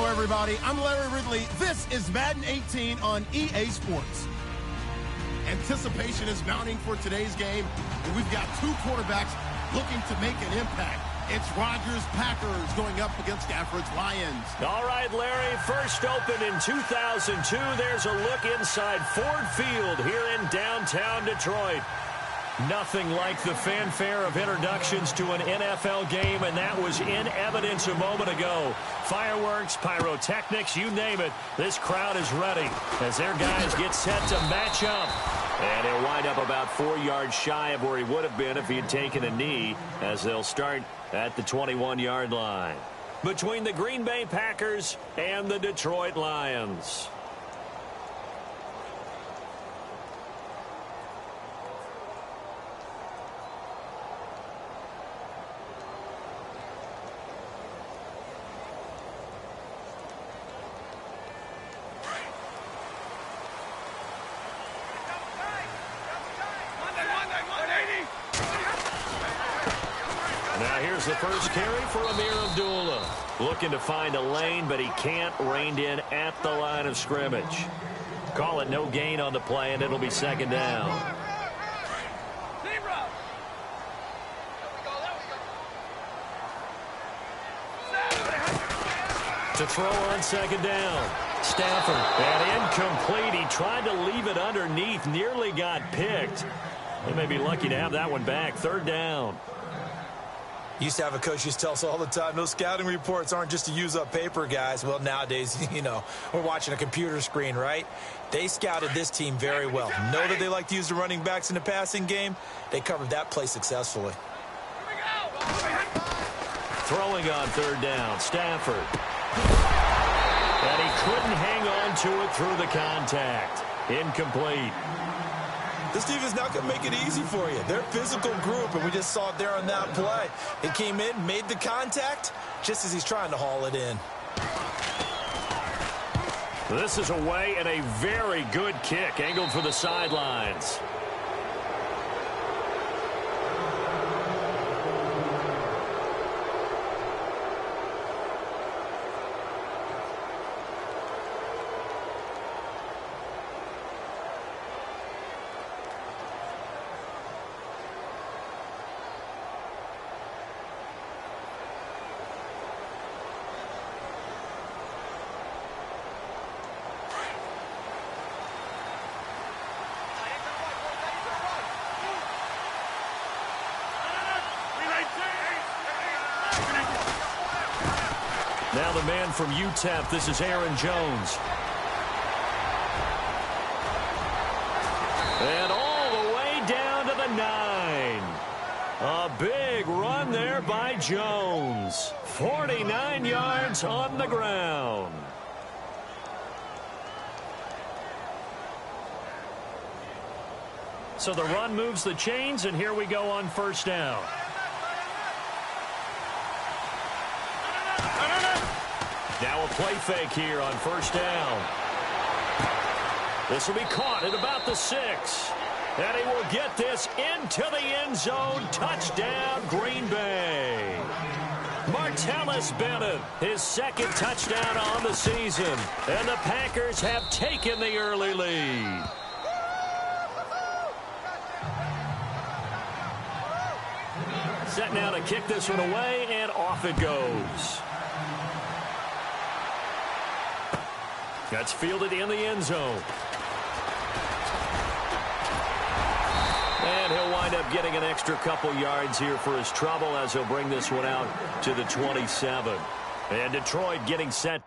Hello, everybody. I'm Larry Ridley. This is Madden 18 on EA Sports. Anticipation is mounting for today's game, and we've got two quarterbacks looking to make an impact. It's Rodgers Packers going up against Stafford's Lions. All right, Larry, first opened in 2002. There's a look inside Ford Field here in downtown Detroit. Nothing like the fanfare of introductions to an NFL game, and that was in evidence a moment ago. Fireworks, pyrotechnics, you name it. This crowd is ready as their guys get set to match up. And he'll wind up about 4 yards shy of where he would have been if he had taken a knee, as they'll start at the 21-yard line. Between the Green Bay Packers and the Detroit Lions. Now here's the first carry for Amir Abdullah. Looking to find a lane, but he can't. Reined in at the line of scrimmage. Call it no gain on the play, and it'll be second down. To throw on second down. Stafford, and incomplete. He tried to leave it underneath, nearly got picked. They may be lucky to have that one back. Third down. Used to have a coach used to tell us all the time, those scouting reports aren't just to use up paper, guys. Well, nowadays, we're watching a computer screen, right? They scouted this team very well. Know that they like to use the running backs in the passing game. They covered that play successfully. Throwing on third down, Stafford. And he couldn't hang on to it through the contact. Incomplete. This team is not going to make it easy for you. They're a physical group, and we just saw it there on that play. It came in, made the contact, just as he's trying to haul it in. This is away and a very good kick, angled for the sidelines. Now the man from UTEP, this is Aaron Jones. And all the way down to the 9. A big run there by Jones. 49 yards on the ground. So the run moves the chains, and here we go on first down. Now a play fake here on first down. This will be caught at about the 6. And he will get this into the end zone. Touchdown, Green Bay. Martellus Bennett, his second touchdown on the season. And the Packers have taken the early lead. Set now to kick this one away, and off it goes. That's fielded in the end zone. And he'll wind up getting an extra couple yards here for his trouble as he'll bring this one out to the 27. And Detroit getting set.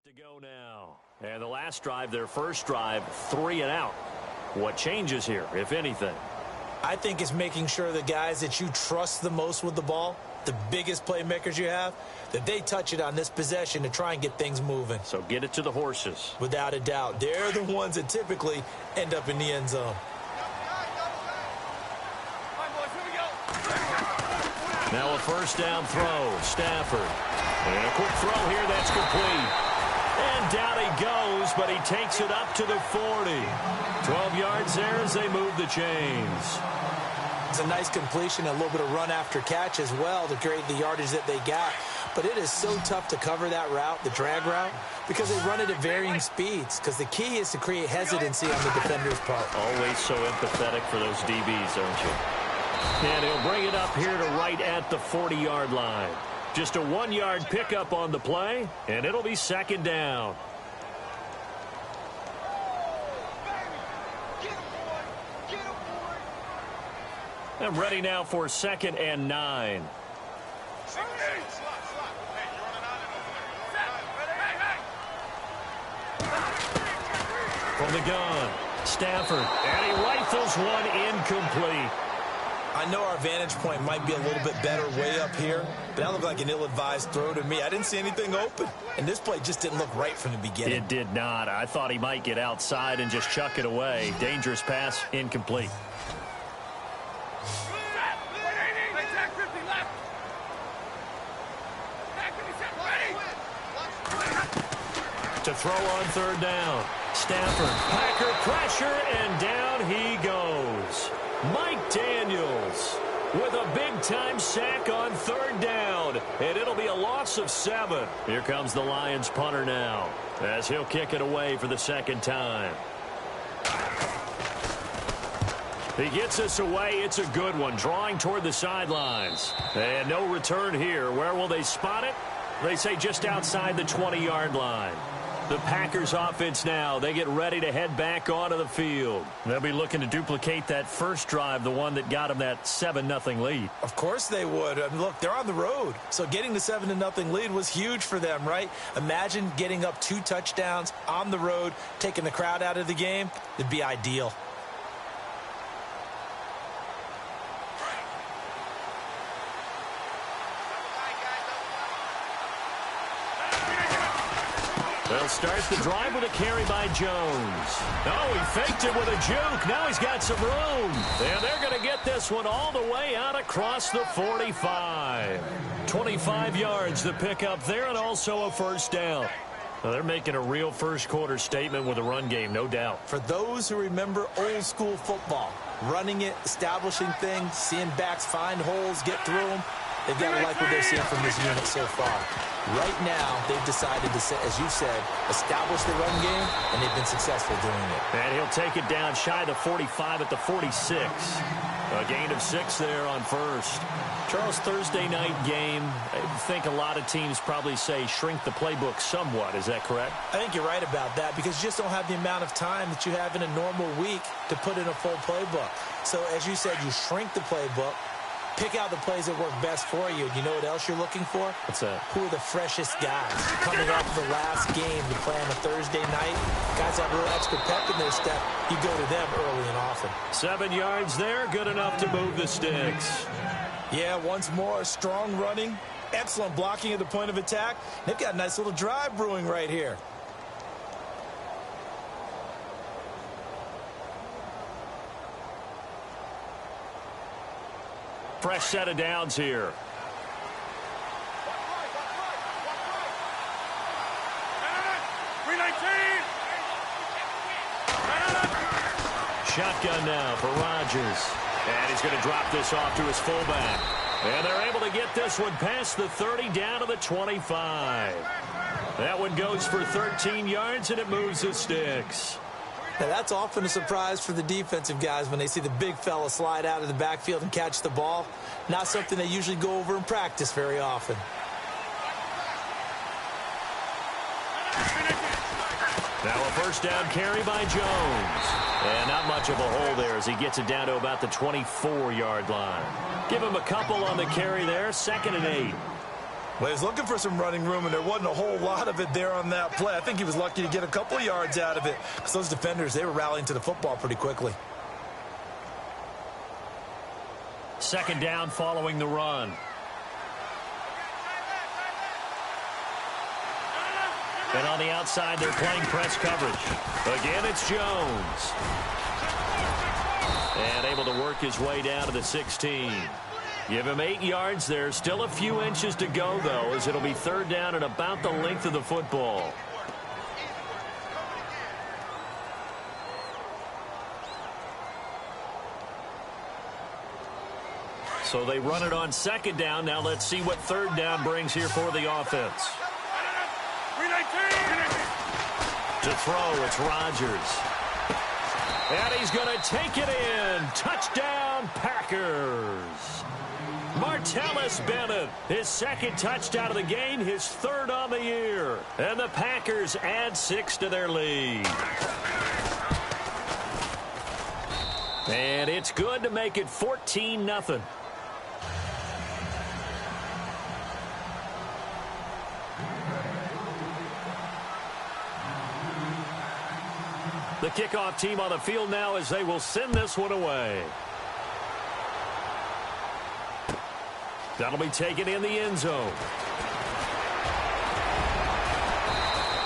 To go now. And the last drive, their first drive, 3 and out. What changes here, if anything? I think it's making sure the guys that you trust the most with the ball, the biggest playmakers you have, that they touch it on this possession to try and get things moving. So get it to the horses. Without a doubt. They're the ones that typically end up in the end zone. Now a first down throw. Stafford. And a quick throw here that's complete. And down he goes, but he takes it up to the 40. 12 yards there as they move the chains. It's a nice completion, a little bit of run after catch as well to create the yardage that they got. But it is so tough to cover that route, the drag route, because they run it at varying speeds. Because the key is to create hesitancy on the defender's part. Always so empathetic for those DBs, aren't you? And he'll bring it up here to right at the 40-yard line. Just a 1-yard pickup on the play, and it'll be second down. I'm ready now for 2nd and 9. From the gun, Stafford, and he rifles one incomplete. I know our vantage point might be a little bit better way up here, but that looked like an ill-advised throw to me. I didn't see anything open, and this play just didn't look right from the beginning. It did not. I thought he might get outside and just chuck it away. Dangerous pass, incomplete. To throw on 3rd down. Stafford, Packer pressure, and down he goes. Mike Daniels with a big-time sack on 3rd down, and it'll be a loss of 7. Here comes the Lions punter now as he'll kick it away for the 2nd time. He gets us away. It's a good one, drawing toward the sidelines. And no return here. Where will they spot it? They say just outside the 20-yard line. The Packers offense now, they get ready to head back onto the field. They'll be looking to duplicate that first drive, the one that got them that 7-0 lead. Of course they would. I mean, look, they're on the road. So getting the 7-0 lead was huge for them, right? Imagine getting up 2 touchdowns on the road, taking the crowd out of the game. It'd be ideal. They'll start the drive with a carry by Jones. Oh, he faked it with a juke. Now he's got some room. And they're going to get this one all the way out across the 45. 25 yards to pick up there, and also a first down. Well, they're making a real first-quarter statement with a run game, no doubt. For those who remember old-school football, running it, establishing things, seeing backs find holes, get through them, they've got to like what they're seeing from this unit so far. Right now, they've decided to, as you said, establish the run game, and they've been successful doing it. And he'll take it down shy of the 45 at the 46. A gain of 6 there on first. Charles, Thursday night game, I think a lot of teams probably say shrink the playbook somewhat. Is that correct? I think you're right about that because you just don't have the amount of time that you have in a normal week to put in a full playbook. So, as you said, you shrink the playbook. Pick out the plays that work best for you. You know what else you're looking for? What's that? Who are the freshest guys coming off of the last game to play on a Thursday night? Guys have a little extra pep in their step. You go to them early and often. 7 yards there, good enough to move the sticks. Yeah, once more, strong running, excellent blocking at the point of attack. They've got a nice little drive brewing right here. Fresh set of downs here. Shotgun now for Rodgers. And he's going to drop this off to his fullback. And they're able to get this one past the 30 down to the 25. That one goes for 13 yards, and it moves the sticks. Now, that's often a surprise for the defensive guys when they see the big fella slide out of the backfield and catch the ball. Not something they usually go over in practice very often. Now a first down carry by Jones. And not much of a hole there as he gets it down to about the 24-yard line. Give him a couple on the carry there. 2nd and 8. Well, he was looking for some running room, and there wasn't a whole lot of it there on that play. I think he was lucky to get a couple of yards out of it because those defenders, they were rallying to the football pretty quickly. Second down following the run. And on the outside, they're playing press coverage. Again, it's Jones. And able to work his way down to the 16. Give him 8 yards there. Still a few inches to go, though, as it'll be third down at about the length of the football. So they run it on second down. Now let's see what third down brings here for the offense. To throw, it's Rodgers. And he's going to take it in. Touchdown, Packers. Martellus Bennett, his second touchdown of the game, his third on the year. And the Packers add 6 to their lead. And it's good to make it 14-0. The kickoff team on the field now as they will send this one away. That'll be taken in the end zone.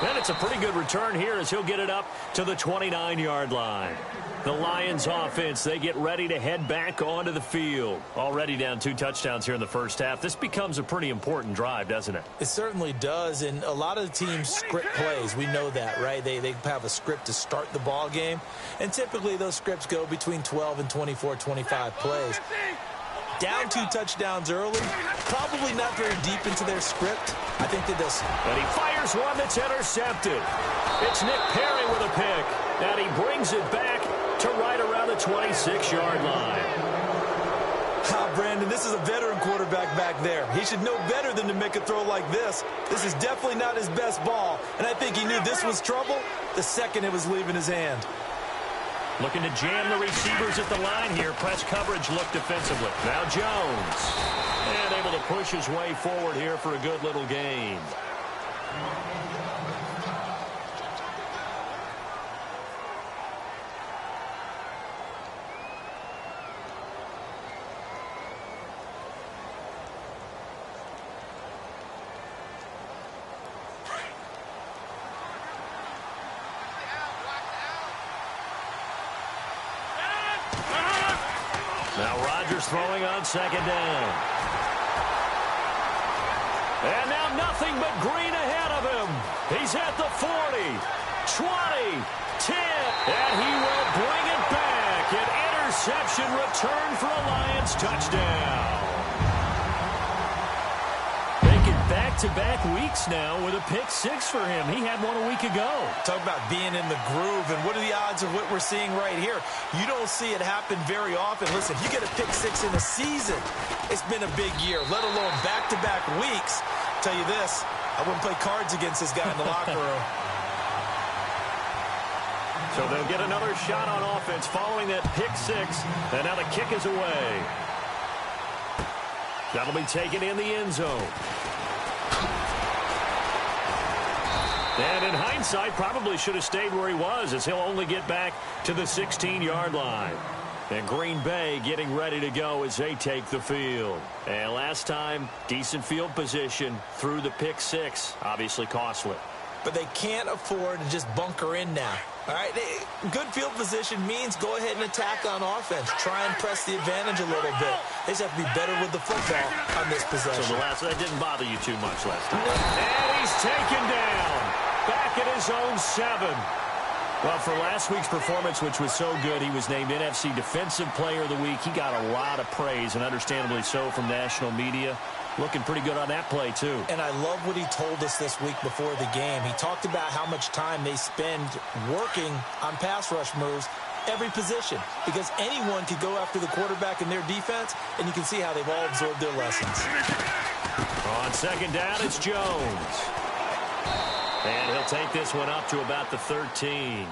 And it's a pretty good return here as he'll get it up to the 29-yard line. The Lions offense, they get ready to head back onto the field. Already down 2 touchdowns here in the first half. This becomes a pretty important drive, doesn't it? It certainly does, and a lot of the teams script plays. We know that, right? They have a script to start the ball game, and typically those scripts go between 12 and 24, 25 plays. Down 2 touchdowns early, probably not very deep into their script. I think that this. And he fires one that's intercepted. It's Nick Perry with a pick, and he brings it back to right around the 26-yard line. Brandon, this is a veteran quarterback back there. He should know better than to make a throw like this. This is definitely not his best ball, and I think he knew this was trouble the second it was leaving his hand. Looking to jam the receivers at the line here. Press coverage look defensively. Now Jones. And able to push his way forward here for a good little gain. Now Rodgers throwing on second down. And now nothing but green ahead of him. He's at the 40, 20, 10, and he will bring it back. An interception return for a Lions touchdown. Making back-to-back weeks now with a pick-6 for him. He had one a week ago. Talk about being in the groove, and what are the odds of what we're seeing right here? You don't see it happen very often. Listen, if you get a pick-6 in a season, it's been a big year, let alone back-to-back weeks. Tell you this, I wouldn't play cards against this guy in the locker room. So they'll get another shot on offense following that pick-6, and now the kick is away. That'll be taken in the end zone. And in hindsight, probably should have stayed where he was, as he'll only get back to the 16-yard line. And Green Bay getting ready to go as they take the field. And last time, decent field position through the pick-6, obviously costly. But they can't afford to just bunker in now. All right, good field position means go ahead and attack on offense. Try and press the advantage a little bit. They just have to be better with the football on this possession. So that didn't bother you too much last time. And he's taken down. Back at his own 7. Well, for last week's performance, which was so good, he was named NFC Defensive Player of the Week. He got a lot of praise, and understandably so, from national media. Looking pretty good on that play, too. And I love what he told us this week before the game. He talked about how much time they spend working on pass rush moves, every position, because anyone could go after the quarterback in their defense, and you can see how they've all absorbed their lessons. On second down, it's Jones. And he'll take this one up to about the 13.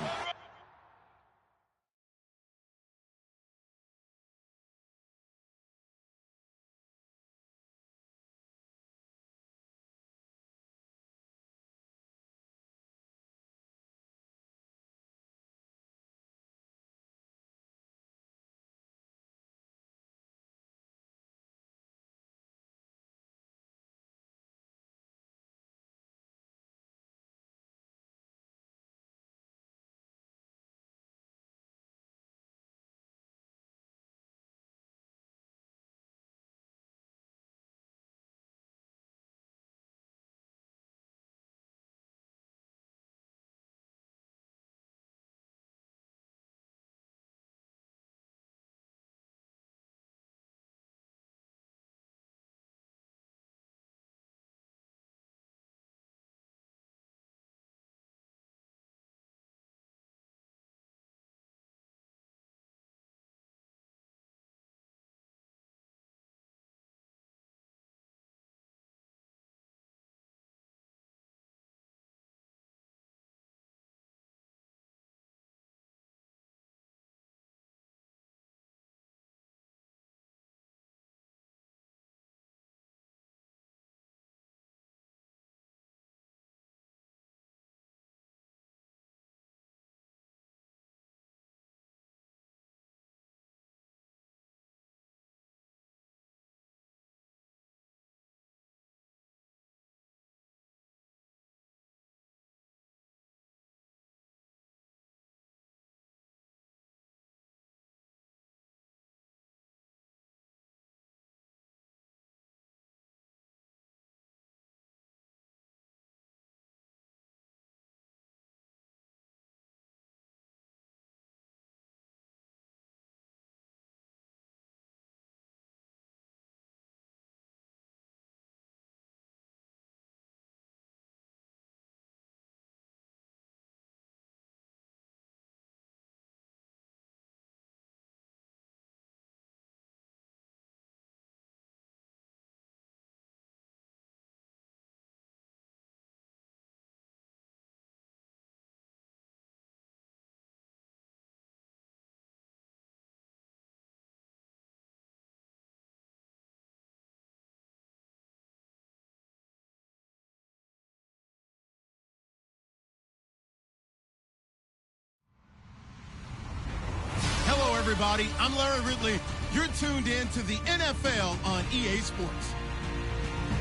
everybody. I'm Larry Ridley. You're tuned in to the NFL on EA Sports.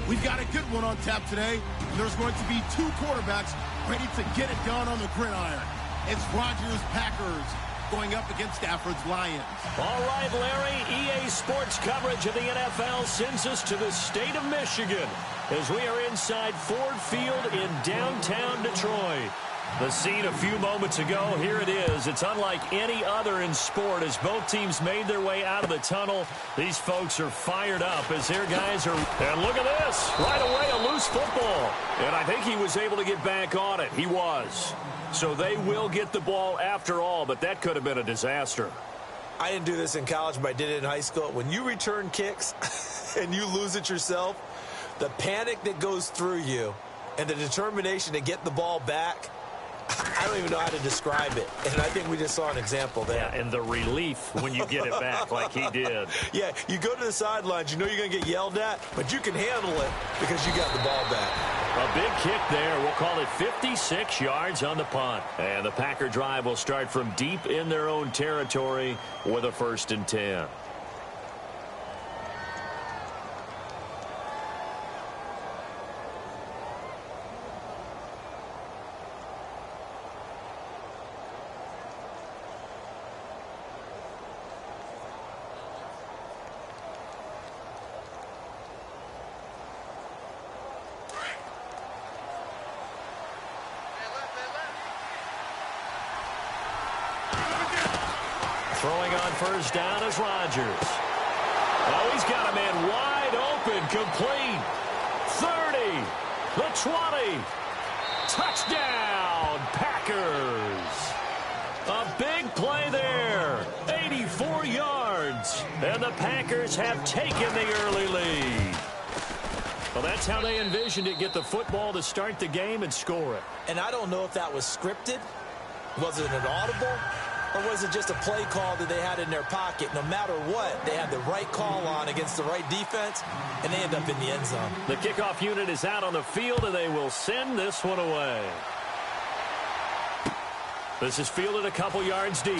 We've got a good one on tap today. There's going to be two quarterbacks ready to get it done on the gridiron. It's Rodgers' Packers going up against Stafford's Lions. All right, Larry, EA Sports coverage of the NFL sends us to the state of Michigan as we are inside Ford Field in downtown Detroit. The scene a few moments ago, here it is. It's unlike any other in sport as both teams made their way out of the tunnel. These folks are fired up as their guys are... And look at this. Right away, a loose football. And I think he was able to get back on it. He was. So they will get the ball after all, but that could have been a disaster. I didn't do this in college, but I did it in high school. When you return kicks and you lose it yourself, the panic that goes through you and the determination to get the ball back, I don't even know how to describe it. And I think we just saw an example there. Yeah, and the relief when you get it back like he did. Yeah, you go to the sidelines, you know you're going to get yelled at, but you can handle it because you got the ball back. A big kick there. We'll call it 56 yards on the punt. And the Packer drive will start from deep in their own territory with a 1st and 10. Throwing on 1st down is Rodgers. Oh, he's got a man wide open, complete. 30, the 20. Touchdown, Packers. A big play there. 84 yards. And the Packers have taken the early lead. Well, that's how they envisioned it. Get the football to start the game and score it. And I don't know if that was scripted. Was it an audible? Or was it just a play call that they had in their pocket? No matter what, they had the right call on against the right defense, and they end up in the end zone. The kickoff unit is out on the field, and they will send this one away. This is fielded a couple yards deep.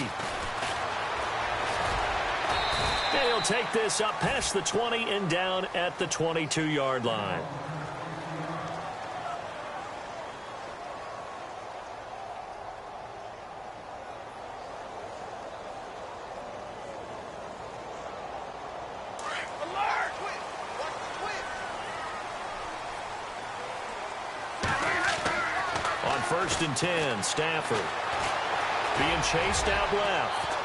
And he'll take this up past the 20 and down at the 22-yard line. On 1st and 10, Stafford being chased out left.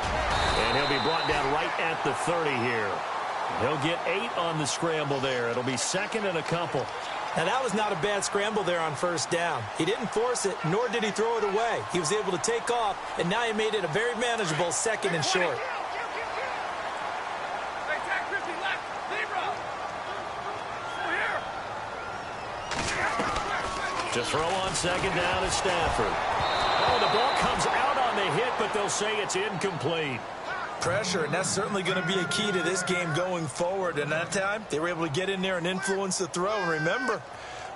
And he'll be brought down right at the 30 here. He'll get 8 on the scramble there. It'll be 2nd and a couple. Now, that was not a bad scramble there on 1st down. He didn't force it, nor did he throw it away. He was able to take off, and now he made it a very manageable 2nd and short. To throw on 2nd down is Stafford. Oh, the ball comes out on the hit, but they'll say it's incomplete. Pressure, and that's certainly going to be a key to this game going forward. And that time, they were able to get in there and influence the throw. And remember,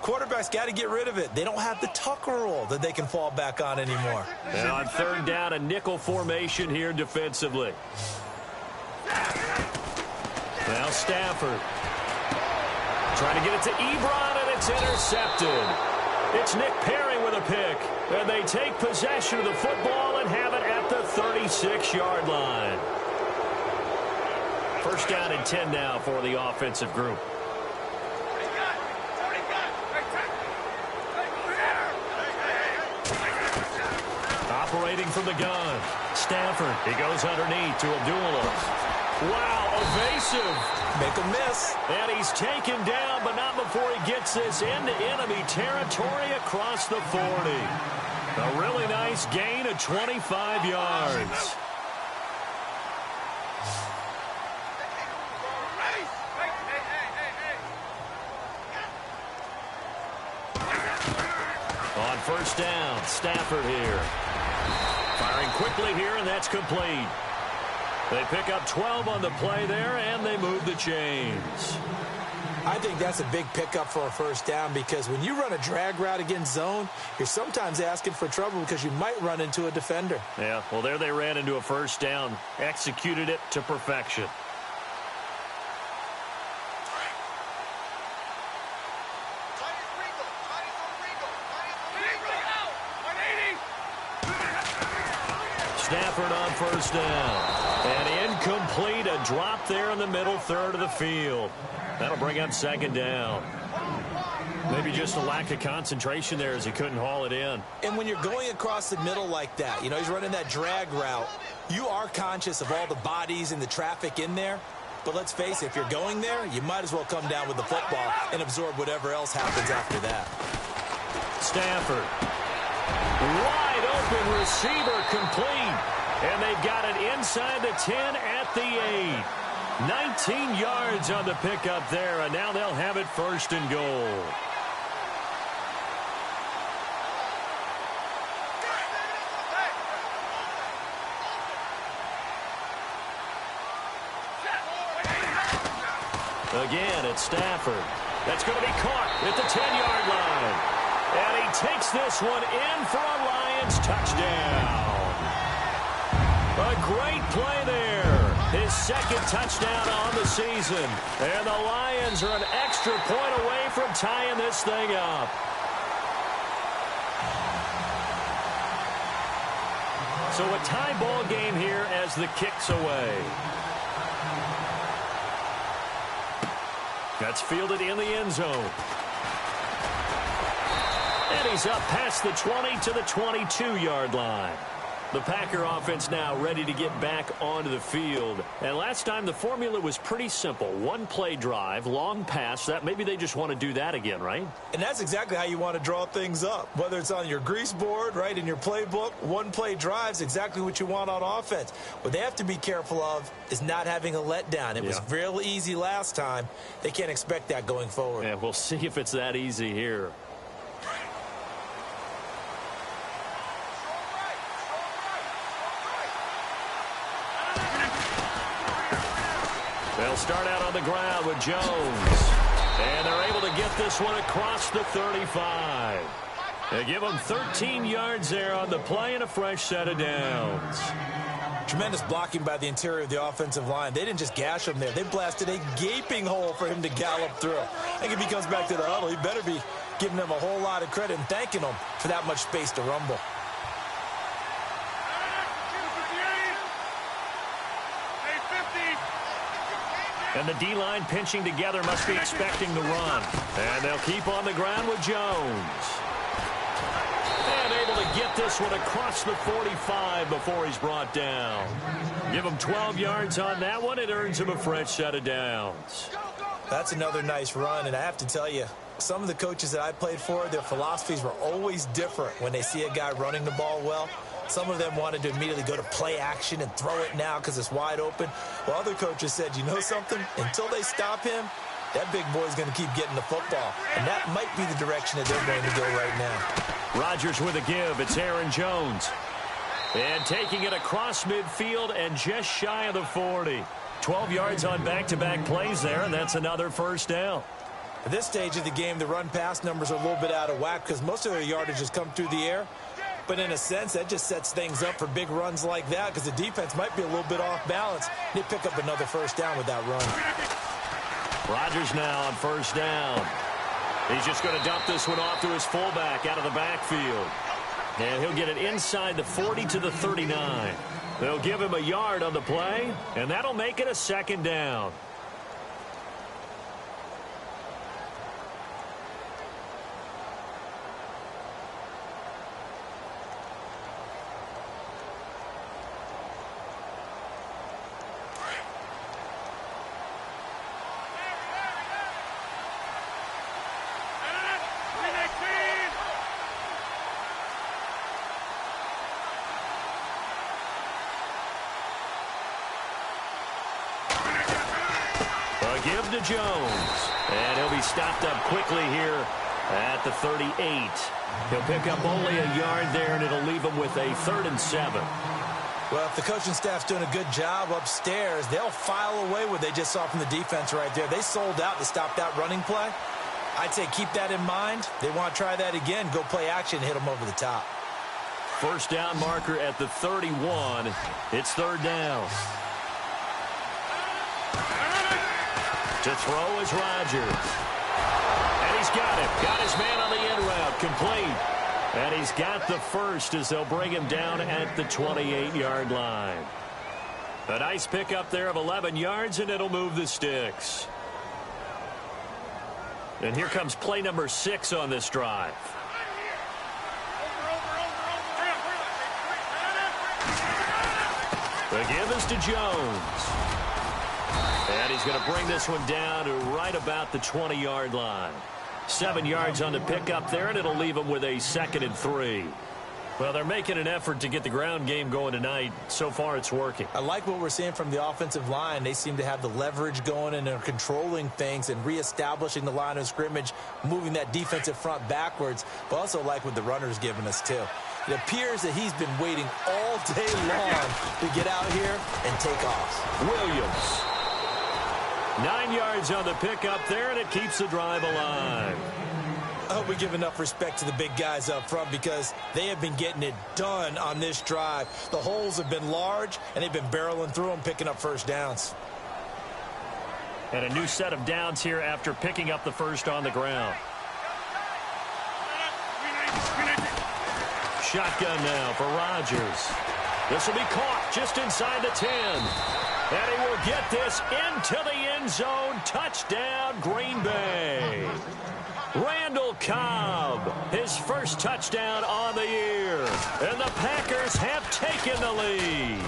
quarterbacks got to get rid of it. They don't have the Tucker rule that they can fall back on anymore. And on 3rd down, a nickel formation here defensively. Now Stafford. Trying to get it to Ebron, and it's intercepted. It's Nick Perry with a pick. And they take possession of the football and have it at the 36-yard line. 1st down and 10 now for the offensive group. Operating from the gun. Stafford. He goes underneath to Abdullah. Wow, evasive. Make a miss. And he's taken down, but not before he gets this into enemy territory across the 40. A really nice gain of 25 yards. On 1st down, Stafford here. Firing quickly here, and that's complete. They pick up 12 on the play there, and they move the chains. I think that's a big pickup for a first down because when you run a drag route against zone, you're sometimes asking for trouble because you might run into a defender. Yeah, well, there they ran into a first down. Executed it to perfection. Stafford on first down. And incomplete, a drop there in the middle third of the field. That'll bring up second down. Maybe just a lack of concentration there as he couldn't haul it in. And when you're going across the middle like that, he's running that drag route, you are conscious of all the bodies and the traffic in there. But let's face it, if you're going there, you might as well come down with the football and absorb whatever else happens after that. Stafford. Wide open receiver complete. And they've got it inside the 10 at the 8. 19 yards on the pickup there, and now they'll have it first and goal. Again, it's Stafford. That's going to be caught at the 10-yard line. And he takes this one in for a Lions touchdown. A great play there. His second touchdown on the season. And the Lions are an extra point away from tying this thing up. So a tie ball game here as the kick's away. That's fielded in the end zone. And he's up past the 20 to the 22-yard line. The Packer offense now ready to get back onto the field. And last time the formula was pretty simple. One play drive, long pass. That maybe they just want to do that again, right? And that's exactly how you want to draw things up. Whether it's on your grease board, right, in your playbook, one play drive's exactly what you want on offense. What they have to be careful of is not having a letdown. It was real easy last time. They can't expect that going forward. Yeah, we'll see if it's that easy here. They'll start out on the ground with Jones. And they're able to get this one across the 35. They give them 13 yards there on the play and a fresh set of downs. Tremendous blocking by the interior of the offensive line. They didn't just gash him there. They blasted a gaping hole for him to gallop through. I think if he comes back to the huddle, he better be giving them a whole lot of credit and thanking them for that much space to rumble. And the D-line pinching together must be expecting the run. And they'll keep on the ground with Jones. And able to get this one across the 45 before he's brought down. Give him 12 yards on that one. It earns him a fresh set of downs. That's another nice run, and I have to tell you, some of the coaches that I played for, their philosophies were always different when they see a guy running the ball well. Some of them wanted to immediately go to play action and throw it now because it's wide open. While other coaches said, you know something? Until they stop him, that big boy's going to keep getting the football. And that might be the direction that they're going to go right now. Rodgers with a give. It's Aaron Jones. And taking it across midfield and just shy of the 40. 12 yards on back-to-back plays there, and that's another first down. At this stage of the game, the run-pass numbers are a little bit out of whack because most of their yardage has come through the air. But in a sense, that just sets things up for big runs like that because the defense might be a little bit off balance. They pick up another first down with that run. Rodgers now on first down. He's just going to dump this one off to his fullback out of the backfield. And he'll get it inside the 40 to the 39. They'll give him a yard on the play, and that'll make it a second down. Give to Jones. And he'll be stopped up quickly here at the 38. He'll pick up only a yard there, and it'll leave him with a 3rd and 7. Well, if the coaching staff's doing a good job upstairs, they'll file away what they just saw from the defense right there. They sold out to stop that running play. I'd say keep that in mind. They want to try that again. Go play action and hit them over the top. First down marker at the 31. It's third down. To throw is Rodgers. And he's got it. Got his man on the in route. Complete. And he's got the first as they'll bring him down at the 28-yard line. A nice pickup there of 11 yards, and it'll move the sticks. And here comes play number 6 on this drive. The give is to Jones. And he's going to bring this one down to right about the 20-yard line. 7 yards on the pickup there, and it'll leave him with a 2nd and 3. Well, they're making an effort to get the ground game going tonight. So far, it's working. I like what we're seeing from the offensive line. They seem to have the leverage going and are controlling things and reestablishing the line of scrimmage, moving that defensive front backwards, but also like what the runner's giving us, too. It appears that he's been waiting all day long to get out here and take off. Williams. 9 yards on the pickup there, and it keeps the drive alive. I hope we give enough respect to the big guys up front because they have been getting it done on this drive. The holes have been large, and they've been barreling through them, picking up first downs. And a new set of downs here after picking up the first on the ground. Shotgun now for Rodgers. This will be caught just inside the 10. And he will get this into the end zone. Touchdown, Green Bay. Randall Cobb, his first touchdown on the year. And the Packers have taken the lead.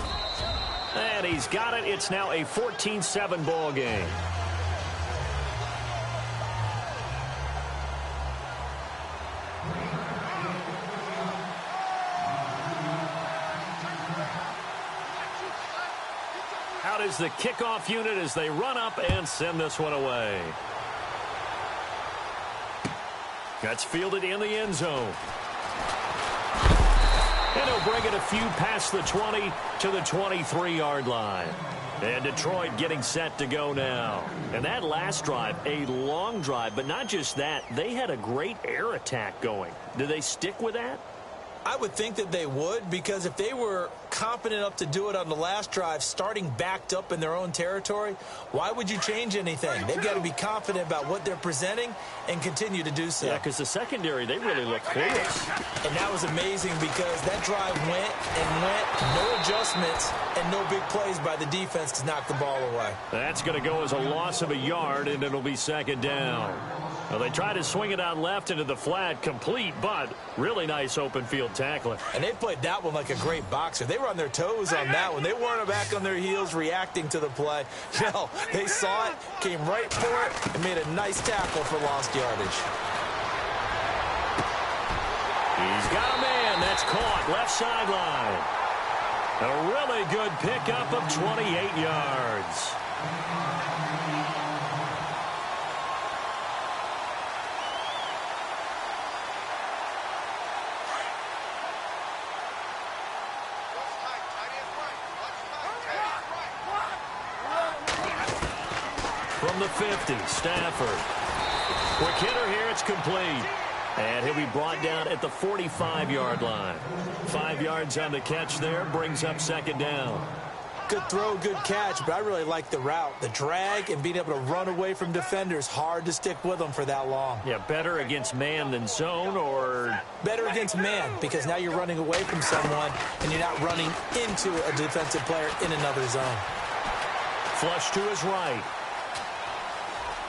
And he's got it. It's now a 14-7 ball game. Out is the kickoff unit as they run up and send this one away. That's fielded in the end zone. And he'll bring it a few past the 20 to the 23-yard line. And Detroit getting set to go now. And that last drive, a long drive, but not just that. They had a great air attack going. Do they stick with that? I would think that they would, because if they were competent enough to do it on the last drive, starting backed up in their own territory, why would you change anything? They've got to be confident about what they're presenting and continue to do so. Yeah, because the secondary, they really look close. And that was amazing because that drive went and went, no adjustments, and no big plays by the defense to knock the ball away. That's going to go as a loss of a yard, and it'll be second down. Well, they try to swing it out left into the flat, complete, but really nice open field tackling. And they played that one like a great boxer. They were on their toes on that one. They weren't back on their heels reacting to the play. No, they saw it, came right for it, and made a nice tackle for lost yardage. He's got a man. That's caught left sideline. A really good pickup of 28 yards. From the 50, Stafford. Quick hitter here, it's complete. And he'll be brought down at the 45-yard line. 5 yards on the catch there, brings up second down. Good throw, good catch, but I really like the route. The drag and being able to run away from defenders, hard to stick with them for that long. Yeah, better against man than zone, or? Better against man, because now you're running away from someone and you're not running into a defensive player in another zone. Flush to his right.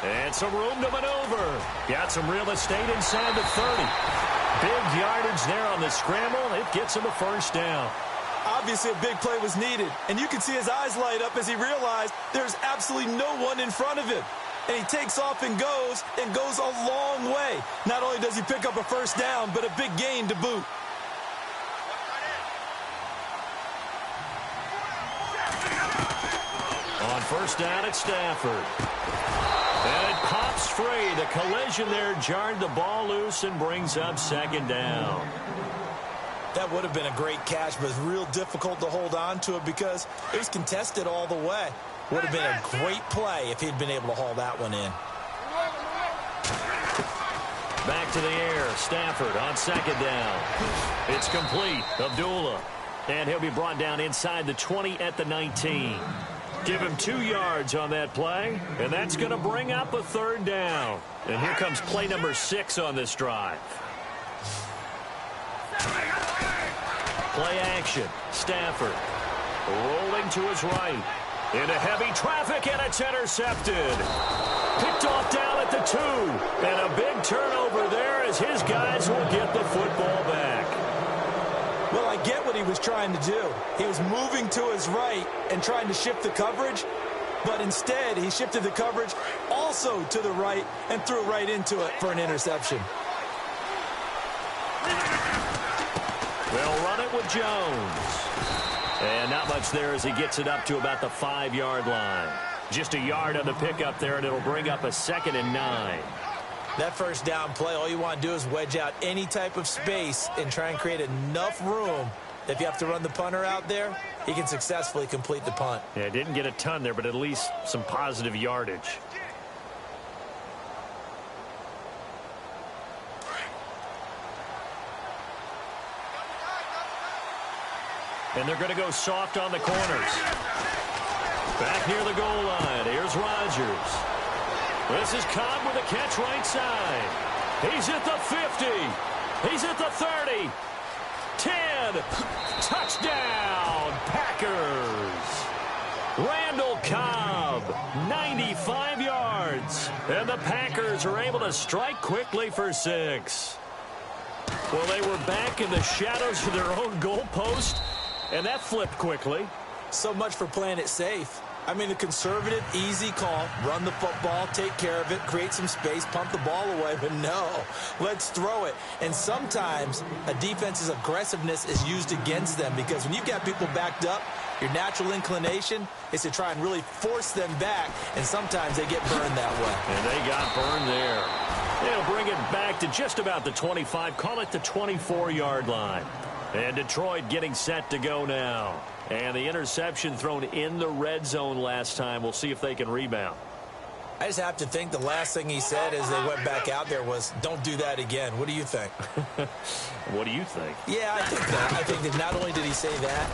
And some room to maneuver. Got some real estate inside the 30. Big yardage there on the scramble. It gets him a first down. Obviously, a big play was needed, and you can see his eyes light up as he realized there's absolutely no one in front of him. And he takes off and goes a long way. Not only does he pick up a first down, but a big gain to boot. On first down, it's Stafford. And it pops free. The collision there jarred the ball loose and brings up second down. That would have been a great catch, but it's real difficult to hold on to it because it was contested all the way. Would have been a great play if he'd been able to haul that one in. Back to the air. Stafford on second down. It's complete. Abdullah. And he'll be brought down inside the 20 at the 19. Give him 2 yards on that play, and that's going to bring up a third down. And here comes play number 6 on this drive. Play action. Stafford rolling to his right. Into heavy traffic, and it's intercepted. Picked off down at the 2. And a big turnover there as his guys will get the football back. Well, I get what he was trying to do. He was moving to his right and trying to shift the coverage, but instead he shifted the coverage also to the right and threw right into it for an interception. They'll run it with Jones. And not much there as he gets it up to about the 5-yard line. Just a yard on the pickup there, and it'll bring up a 2nd and 9. That first down play, all you want to do is wedge out any type of space and try and create enough room. If you have to run the punter out there, he can successfully complete the punt. Yeah, didn't get a ton there, but at least some positive yardage. And they're going to go soft on the corners. Back near the goal line. Here's Rodgers. This is Cobb with a catch right side. He's at the 50. He's at the 30. 10. Touchdown, Packers. Randall Cobb, 95 yards. And the Packers are able to strike quickly for 6. Well, they were back in the shadows of their own goalpost, and that flipped quickly. So much for playing it safe. I mean, the conservative, easy call, run the football, take care of it, create some space, pump the ball away. But no, let's throw it. And sometimes a defense's aggressiveness is used against them because when you've got people backed up, your natural inclination is to try and really force them back, and sometimes they get burned that way. And they got burned there. They'll bring it back to just about the 25, call it the 24-yard line. And Detroit getting set to go now. And the interception thrown in the red zone last time. We'll see if they can rebound. I just have to think the last thing he said as they went back out there was, don't do that again. What do you think? What do you think? Yeah, I think that. I think that not only did he say that,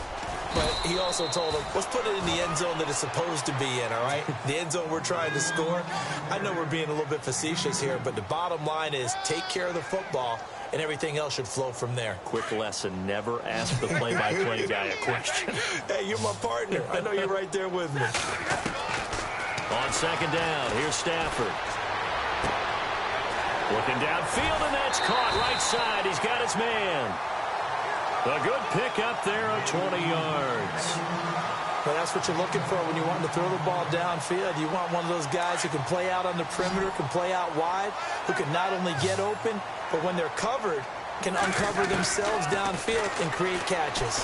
but he also told him, let's put it in the end zone that it's supposed to be in, all right? The end zone we're trying to score. I know we're being a little bit facetious here, but the bottom line is take care of the football, and everything else should flow from there. Quick lesson, never ask the play-by-play guy a question. Hey, you're my partner. I know you're right there with me. On second down, here's Stafford. Looking downfield, and that's caught right side. He's got his man. A good pick up there of 20 yards. But that's what you're looking for when you want to throw the ball downfield. You want one of those guys who can play out on the perimeter, can play out wide, who can not only get open, but when they're covered, can uncover themselves downfield and create catches.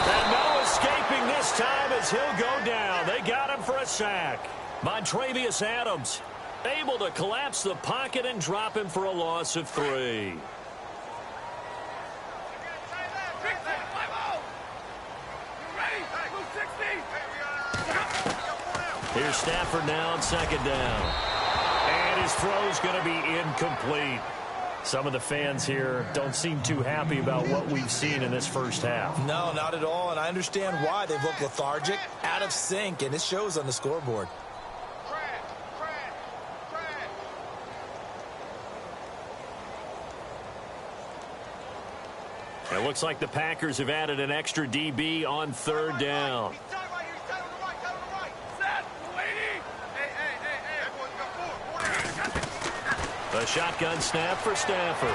And no escaping this time as he'll go down. They got him for a sack. Montravius Adams able to collapse the pocket and drop him for a loss of 3. Here's Stafford now on second down. And his throw's going to be incomplete. Some of the fans here don't seem too happy about what we've seen in this first half. No, not at all, and I understand why. They've looked lethargic, out of sync, and it shows on the scoreboard. It looks like the Packers have added an extra DB on third down. A shotgun snap for Stafford.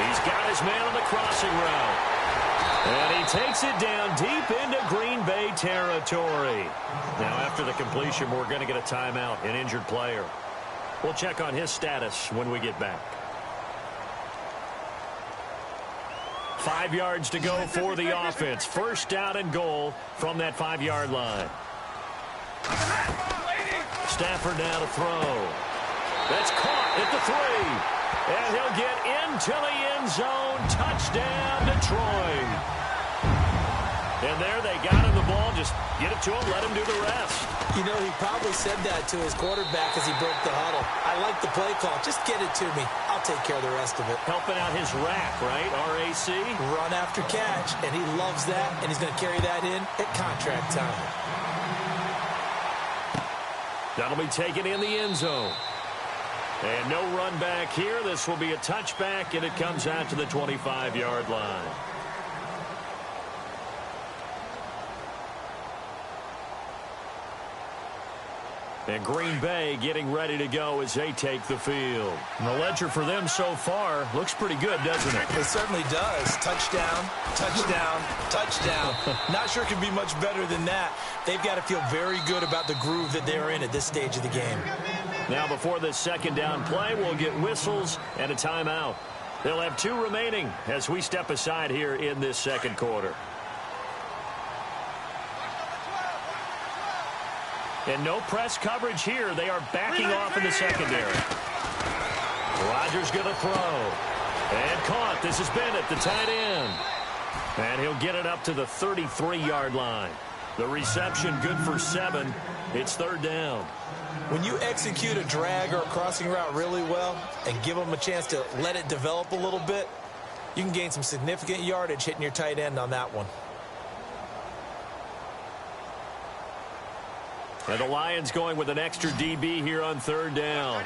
He's got his man on the crossing route. And he takes it down deep into Green Bay territory. Now, after the completion, we're going to get a timeout, an injured player. We'll check on his status when we get back. 5 yards to go for the offense. First down and goal from that 5-yard line. Stafford now to throw. That's caught at the 3. And he'll get into the end zone. Touchdown, Detroit. And there they got him the ball. Just get it to him, let him do the rest. You know, he probably said that to his quarterback as he broke the huddle. I like the play call. Just get it to me. I'll take care of the rest of it. Helping out his rack, right? RAC. Run after catch, and he loves that, and he's going to carry that in at contract time. That'll be taken in the end zone. And no run back here. This will be a touchback, and it comes out to the 25-yard line. And Green Bay getting ready to go as they take the field. And the ledger for them so far looks pretty good, doesn't it? It certainly does. Touchdown, touchdown, touchdown. Not sure it can be much better than that. They've got to feel very good about the groove that they're in at this stage of the game. Now before this second down play, we'll get whistles and a timeout. They'll have 2 remaining as we step aside here in this second quarter. And no press coverage here. They are backing off in the secondary. Rodgers going to throw. And caught. This has been at the tight end. And he'll get it up to the 33-yard line. The reception good for 7. It's third down. When you execute a drag or a crossing route really well and give them a chance to let it develop a little bit, you can gain some significant yardage hitting your tight end on that one. And the Lions going with an extra DB here on third down.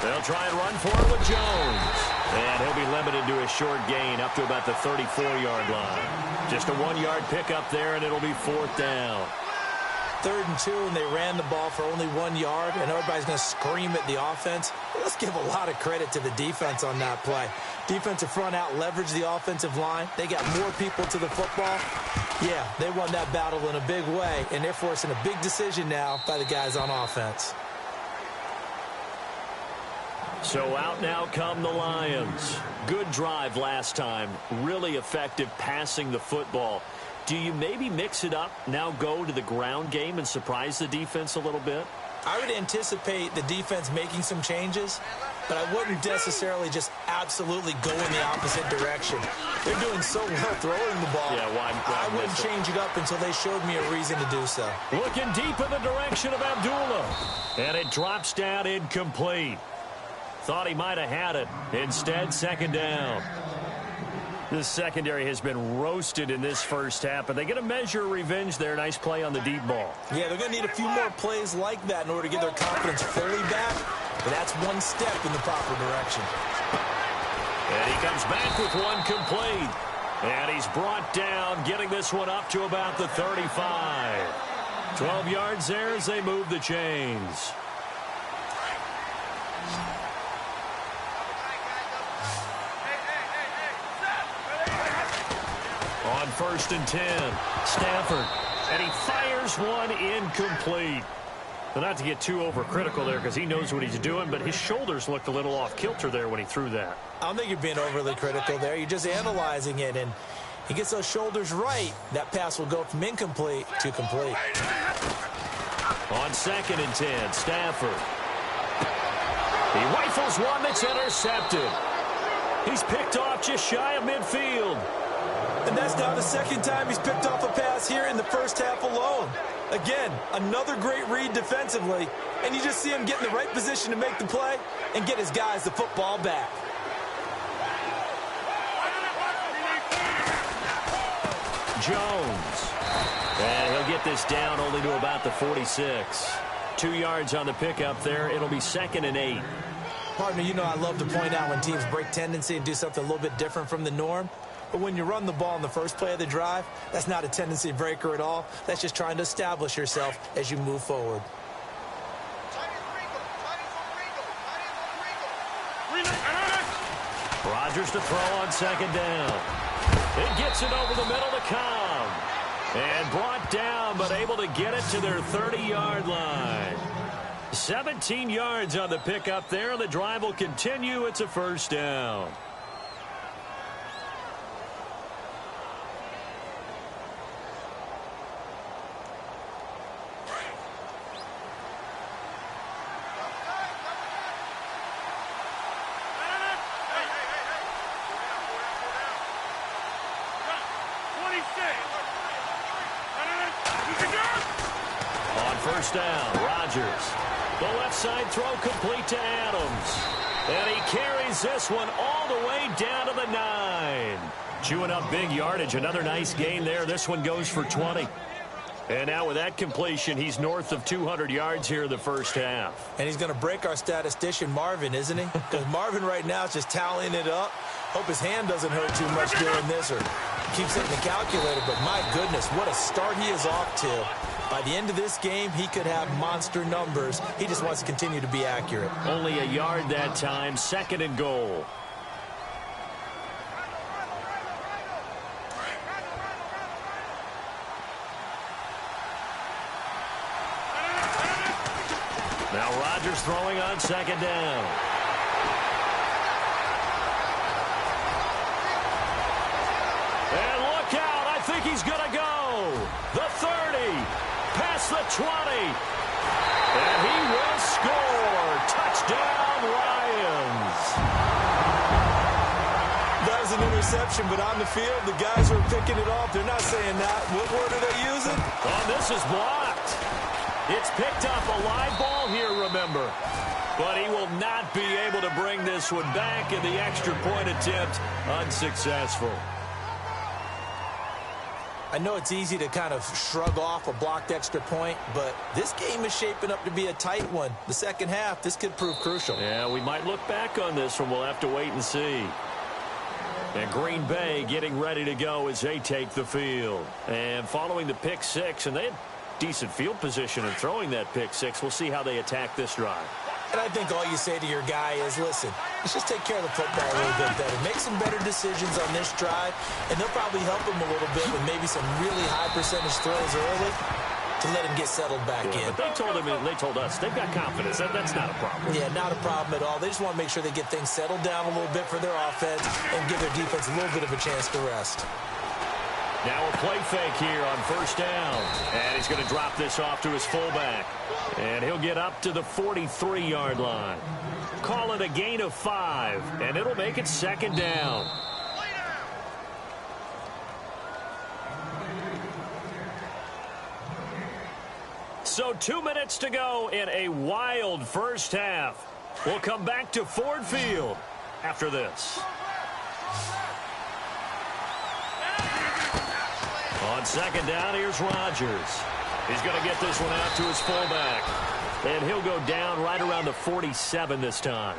They'll try and run for it with Jones. And he'll be limited to a short gain up to about the 34-yard line. Just a 1-yard pickup there, and it'll be fourth down. 3rd and 2, and they ran the ball for only 1 yard, and everybody's going to scream at the offense. Well, let's give a lot of credit to the defense on that play. Defensive front out leveraged the offensive line. They got more people to the football. Yeah, they won that battle in a big way, and they're forcing a big decision now by the guys on offense. So out now come the Lions. Good drive last time. Really effective passing the football. Do you maybe mix it up, now go to the ground game and surprise the defense a little bit? I would anticipate the defense making some changes, but I wouldn't necessarily just absolutely go in the opposite direction. They're doing so well throwing the ball. Yeah, why I wouldn't change it up until they showed me a reason to do so. Looking deep in the direction of Abdullah. And it drops down incomplete. Thought he might have had it. Instead, second down. This secondary has been roasted in this first half, but they get a measure of revenge there. Nice play on the deep ball. Yeah, they're going to need a few more plays like that in order to get their confidence fully back, but that's one step in the proper direction. And he comes back with one complete. And he's brought down, getting this one up to about the 35. 12 yards there as they move the chains. On 1st and 10, Stafford, and he fires one incomplete. But not to get too overcritical there because he knows what he's doing, but his shoulders looked a little off kilter there when he threw that. I don't think you're being overly critical there. You're just analyzing it, and he gets those shoulders right. That pass will go from incomplete to complete. On 2nd and 10, Stafford. He rifles one that's intercepted. He's picked off just shy of midfield. And that's now the second time he's picked off a pass here in the first half alone. Again, another great read defensively, and you just see him get in the right position to make the play and get his guys the football back. Jones. And he'll get this down only to about the 46. 2 yards on the pickup there. It'll be 2nd and 8. Partner, you know I love to point out when teams break tendency and do something a little bit different from the norm. But when you run the ball in the first play of the drive, that's not a tendency breaker at all. That's just trying to establish yourself as you move forward. Rodgers to throw on 2nd down. It gets it over the middle to Cobb. And brought down, but able to get it to their 30-yard line. 17 yards on the pickup there. The drive will continue. It's a first down. first down. Rodgers. The left side throw complete to Adams. And he carries this one all the way down to the 9. Chewing up big yardage. Another nice gain there. This one goes for 20. And now with that completion, he's north of 200 yards here in the first half. And he's going to break our statistician, Marvin, isn't he? Because Marvin right now is just tallying it up. Hope his hand doesn't hurt too much doing this or keeps hitting the calculator. But my goodness, what a start he is off to. By the end of this game, he could have monster numbers. He just wants to continue to be accurate. Only a yard that time, 2nd and goal. Now Rodgers throwing on 2nd down. And look out, I think he's going to go. The 30, past the 20. And he will score. Touchdown, Lions. That was an interception, but on the field, the guys who are picking it off, they're not saying that. What word are they using? Oh, this is blocked. It's picked up a live ball here, remember. But he will not be able to bring this one back, and the extra point attempt unsuccessful. I know it's easy to kind of shrug off a blocked extra point, but this game is shaping up to be a tight one. The second half, this could prove crucial. Yeah, we might look back on this one. We'll have to wait and see. And Green Bay getting ready to go as they take the field. And following the pick six, and they had decent field position in throwing that pick six. We'll see how they attack this drive. And I think all you say to your guy is, listen, let's just take care of the football a little bit better. Make some better decisions on this drive, and they'll probably help him a little bit with maybe some really high percentage throws early to let him get settled back in. But they told him, they told us, they've got confidence. That's not a problem. Yeah, not a problem at all. They just want to make sure they get things settled down a little bit for their offense and give their defense a little bit of a chance to rest. Now a play fake here on first down. And he's going to drop this off to his fullback. And he'll get up to the 43-yard line. Call it a gain of 5, and it'll make it 2nd down. So 2 minutes to go in a wild first half. We'll come back to Ford Field after this. On 2nd down, here's Rodgers. He's going to get this one out to his fullback. And he'll go down right around the 47 this time.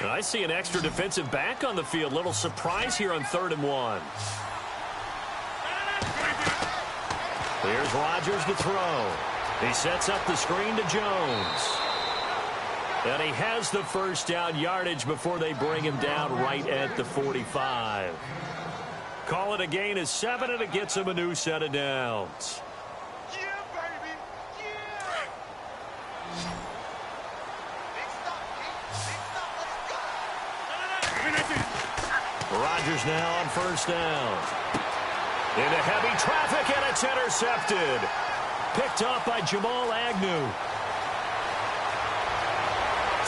I see an extra defensive back on the field. Little surprise here on 3rd and 1. Here's Rodgers to throw. He sets up the screen to Jones. And he has the first down yardage before they bring him down right at the 45. Call it a gain of 7, and it gets him a new set of downs. Rodgers now on first down. Into heavy traffic, and it's intercepted. Picked off by Jamal Agnew.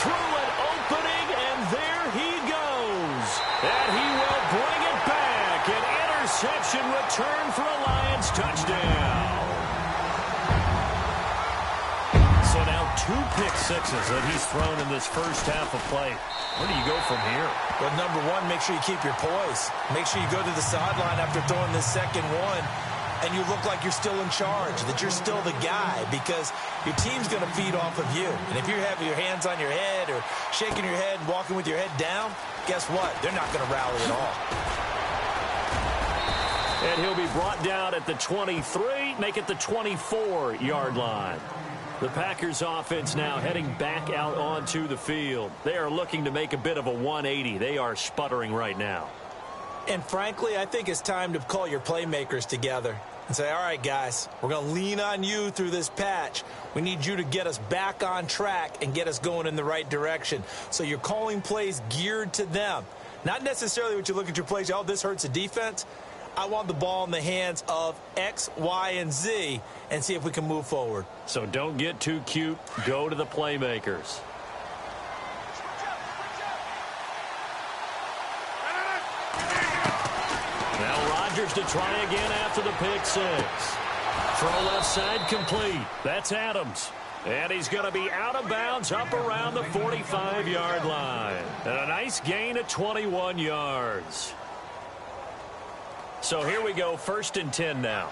Through an opening, and there he goes. And he will bring it back. An interception return for a Lions touchdown. So now 2 pick sixes that he's thrown in this first half of play. Where do you go from here? Well, number one, make sure you keep your poise. Make sure you go to the sideline after throwing this second one, and you look like you're still in charge, that you're still the guy, because your team's going to feed off of you. And if you're having your hands on your head or shaking your head and walking with your head down, guess what? They're not going to rally at all. And he'll be brought down at the 23, make it the 24-yard line. The Packers offense now heading back out onto the field. They are looking to make a bit of a 180. They are sputtering right now. And frankly, I think it's time to call your playmakers together and say, all right, guys, we're going to lean on you through this patch. We need you to get us back on track and get us going in the right direction. So you're calling plays geared to them. Not necessarily what you look at your plays, oh, this hurts the defense. I want the ball in the hands of X, Y, and Z and see if we can move forward. So don't get too cute. Go to the playmakers. Now Rodgers to try again after the pick six. Throw left side complete. That's Adams. And he's going to be out of bounds up around the 45-yard line. And a nice gain of 21 yards. So here we go, 1st and 10 now.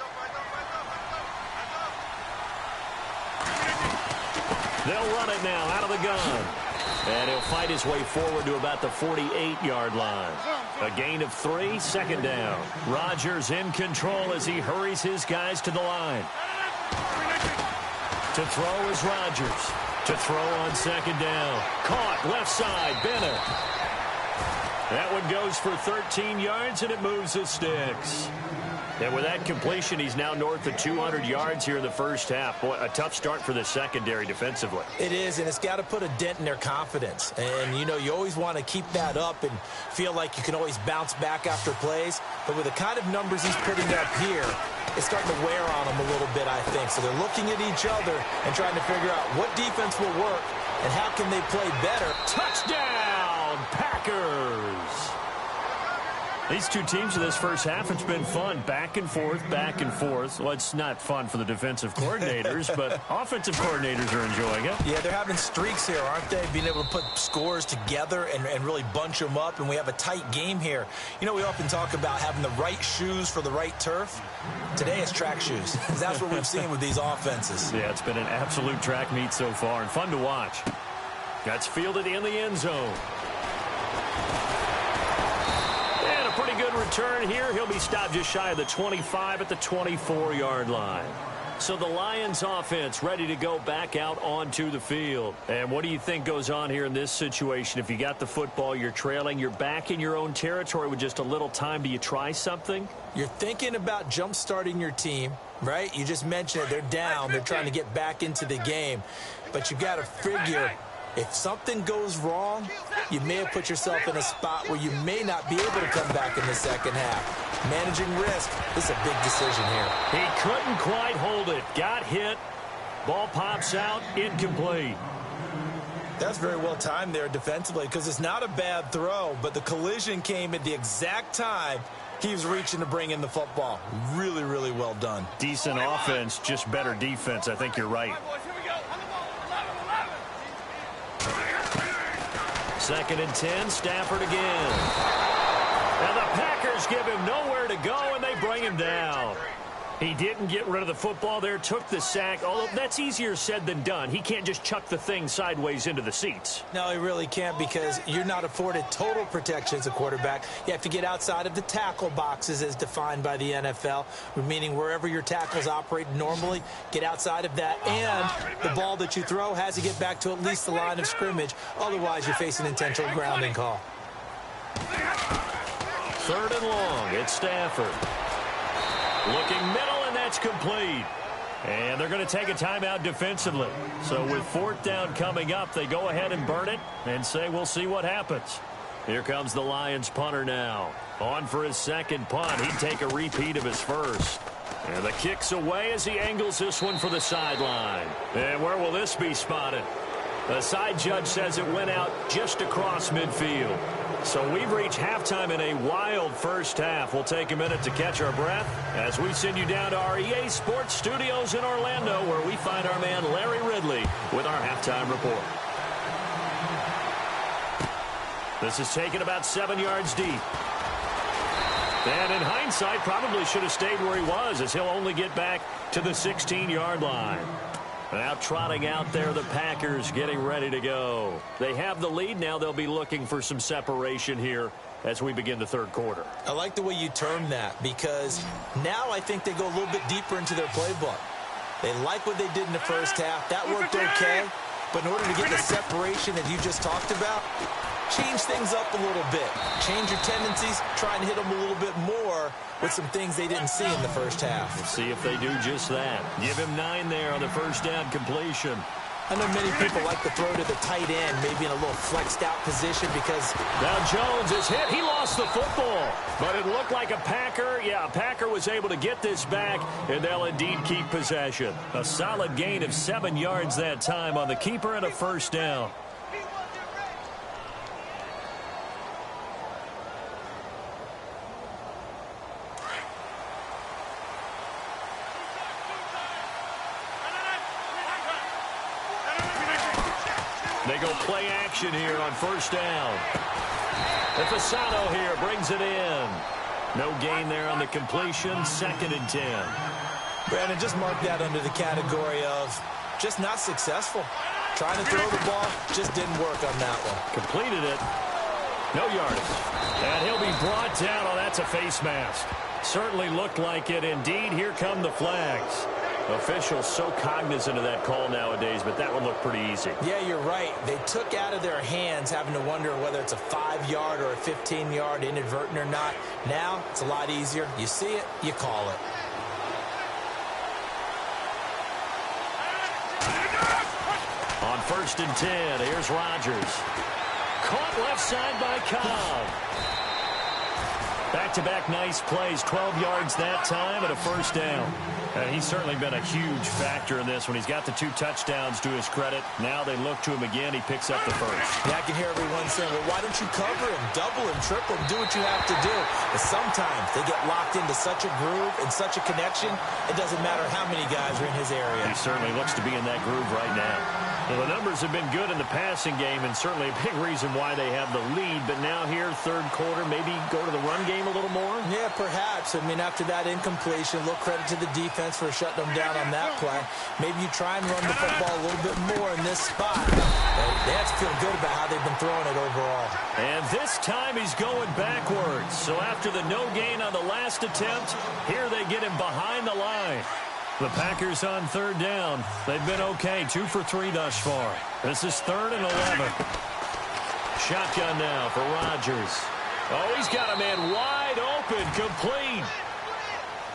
They'll run it now out of the gun. And he'll fight his way forward to about the 48-yard line. A gain of 3, 2nd down. Rodgers in control as he hurries his guys to the line. To throw is Rodgers. To throw on 2nd down. Caught left side, Bennett. That one goes for 13 yards, and it moves the sticks. And with that completion, he's now north of 200 yards here in the first half. Boy, a tough start for the secondary defensively. It is, and it's got to put a dent in their confidence. And, you know, you always want to keep that up and feel like you can always bounce back after plays. But with the kind of numbers he's putting up here, it's starting to wear on them a little bit, I think. So they're looking at each other and trying to figure out what defense will work and how can they play better. Touchdown, Packers! These two teams in this first half, it's been fun. Back and forth, back and forth. Well, it's not fun for the defensive coordinators, but offensive coordinators are enjoying it. Yeah, they're having streaks here, aren't they? Being able to put scores together and really bunch them up, and we have a tight game here. You know, we often talk about having the right shoes for the right turf. Today it's track shoes. That's what we've seen with these offenses. Yeah, it's been an absolute track meet so far, and fun to watch. That's fielded in the end zone. Pretty good return here. He'll be stopped just shy of the 25 at the 24-yard line. So the Lions offense ready to go back out onto the field. And what do you think goes on here in this situation? If you got the football, you're trailing, you're back in your own territory with just a little time. Do you try something? You're thinking about jump-starting your team, right? You just mentioned it. They're down. They're trying to get back into the game. But you got to figure, if something goes wrong, you may have put yourself in a spot where you may not be able to come back in the second half. Managing risk is a big decision here. He couldn't quite hold it. Got hit. Ball pops out. Incomplete. That's very well timed there defensively because it's not a bad throw, but the collision came at the exact time he was reaching to bring in the football. Really, really well done. Decent offense, just better defense. I think you're right. 2nd and 10, Stafford again. And the Packers give him nowhere to go, and they bring him down. He didn't get rid of the football there, took the sack, although that's easier said than done. He can't just chuck the thing sideways into the seats. No, he really can't because you're not afforded total protection as a quarterback. You have to get outside of the tackle boxes as defined by the NFL, meaning wherever your tackles operate normally, get outside of that, and the ball that you throw has to get back to at least the line of scrimmage. Otherwise, you face an intentional grounding call. 3rd and long, it's Stafford. Looking middle, and that's complete. And they're going to take a timeout defensively. So with 4th down coming up, they go ahead and burn it and say we'll see what happens. Here comes the Lions punter now. On for his 2nd punt. He'd take a repeat of his first. And the kick's away as he angles this one for the sideline. And where will this be spotted? The side judge says it went out just across midfield. So we've reached halftime in a wild first half. We'll take a minute to catch our breath as we send you down to our EA Sports Studios in Orlando, where we find our man Larry Ridley with our halftime report. This is taken about 7 yards deep. And in hindsight, probably should have stayed where he was, as he'll only get back to the 16-yard line. Now trotting out there, the Packers getting ready to go. They have the lead. Now they'll be looking for some separation here as we begin the 3rd quarter. I like the way you term that because now I think they go a little bit deeper into their playbook. They like what they did in the first half. That worked okay. But in order to get the separation that you just talked about, change things up a little bit. Change your tendencies. Try and hit them a little bit more with some things they didn't see in the first half. Let's see if they do just that. Give him 9 there on the 1st down completion. I know many people like to throw to the tight end, maybe in a little flexed out position because... Now Jones is hit. He lost the football. But it looked like a Packer. Yeah, a Packer was able to get this back, and they'll indeed keep possession. A solid gain of 7 yards that time on the keeper and a first down. They go play action here on first down. And Fasano here brings it in. No gain there on the completion. 2nd and 10. Brandon, just mark that under the category of just not successful. Trying to throw the ball, just didn't work on that one. Completed it. No yardage. And he'll be brought down. Oh, that's a face mask. Certainly looked like it. Indeed, here come the flags. Officials so cognizant of that call nowadays, but that one looked pretty easy. Yeah, you're right. They took out of their hands having to wonder whether it's a 5-yard or a 15-yard inadvertent or not. Now, it's a lot easier. You see it, you call it. On 1st and 10, here's Rodgers. Caught left side by Cobb. Back-to-back nice plays, 12 yards that time and a first down. He's certainly been a huge factor in this when he's got the 2 touchdowns to his credit. Now they look to him again. He picks up the first. Yeah, I can hear everyone saying, well, why don't you cover him, double him, triple him, do what you have to do. But sometimes they get locked into such a groove and such a connection, it doesn't matter how many guys are in his area. He certainly looks to be in that groove right now. Well, the numbers have been good in the passing game and certainly a big reason why they have the lead. But now here, 3rd quarter, maybe go to the run game a little more? Yeah, perhaps. I mean, after that incompletion, a little credit to the defense for shutting them down on that play. Maybe you try and run the football a little bit more in this spot. They have to feel good about how they've been throwing it overall. And this time he's going backwards. So after the no gain on the last attempt, here they get him behind the line. The Packers on 3rd down. They've been okay, 2 for 3 thus far. This is 3rd and 11. Shotgun now for Rodgers. Oh, he's got a man wide open, complete.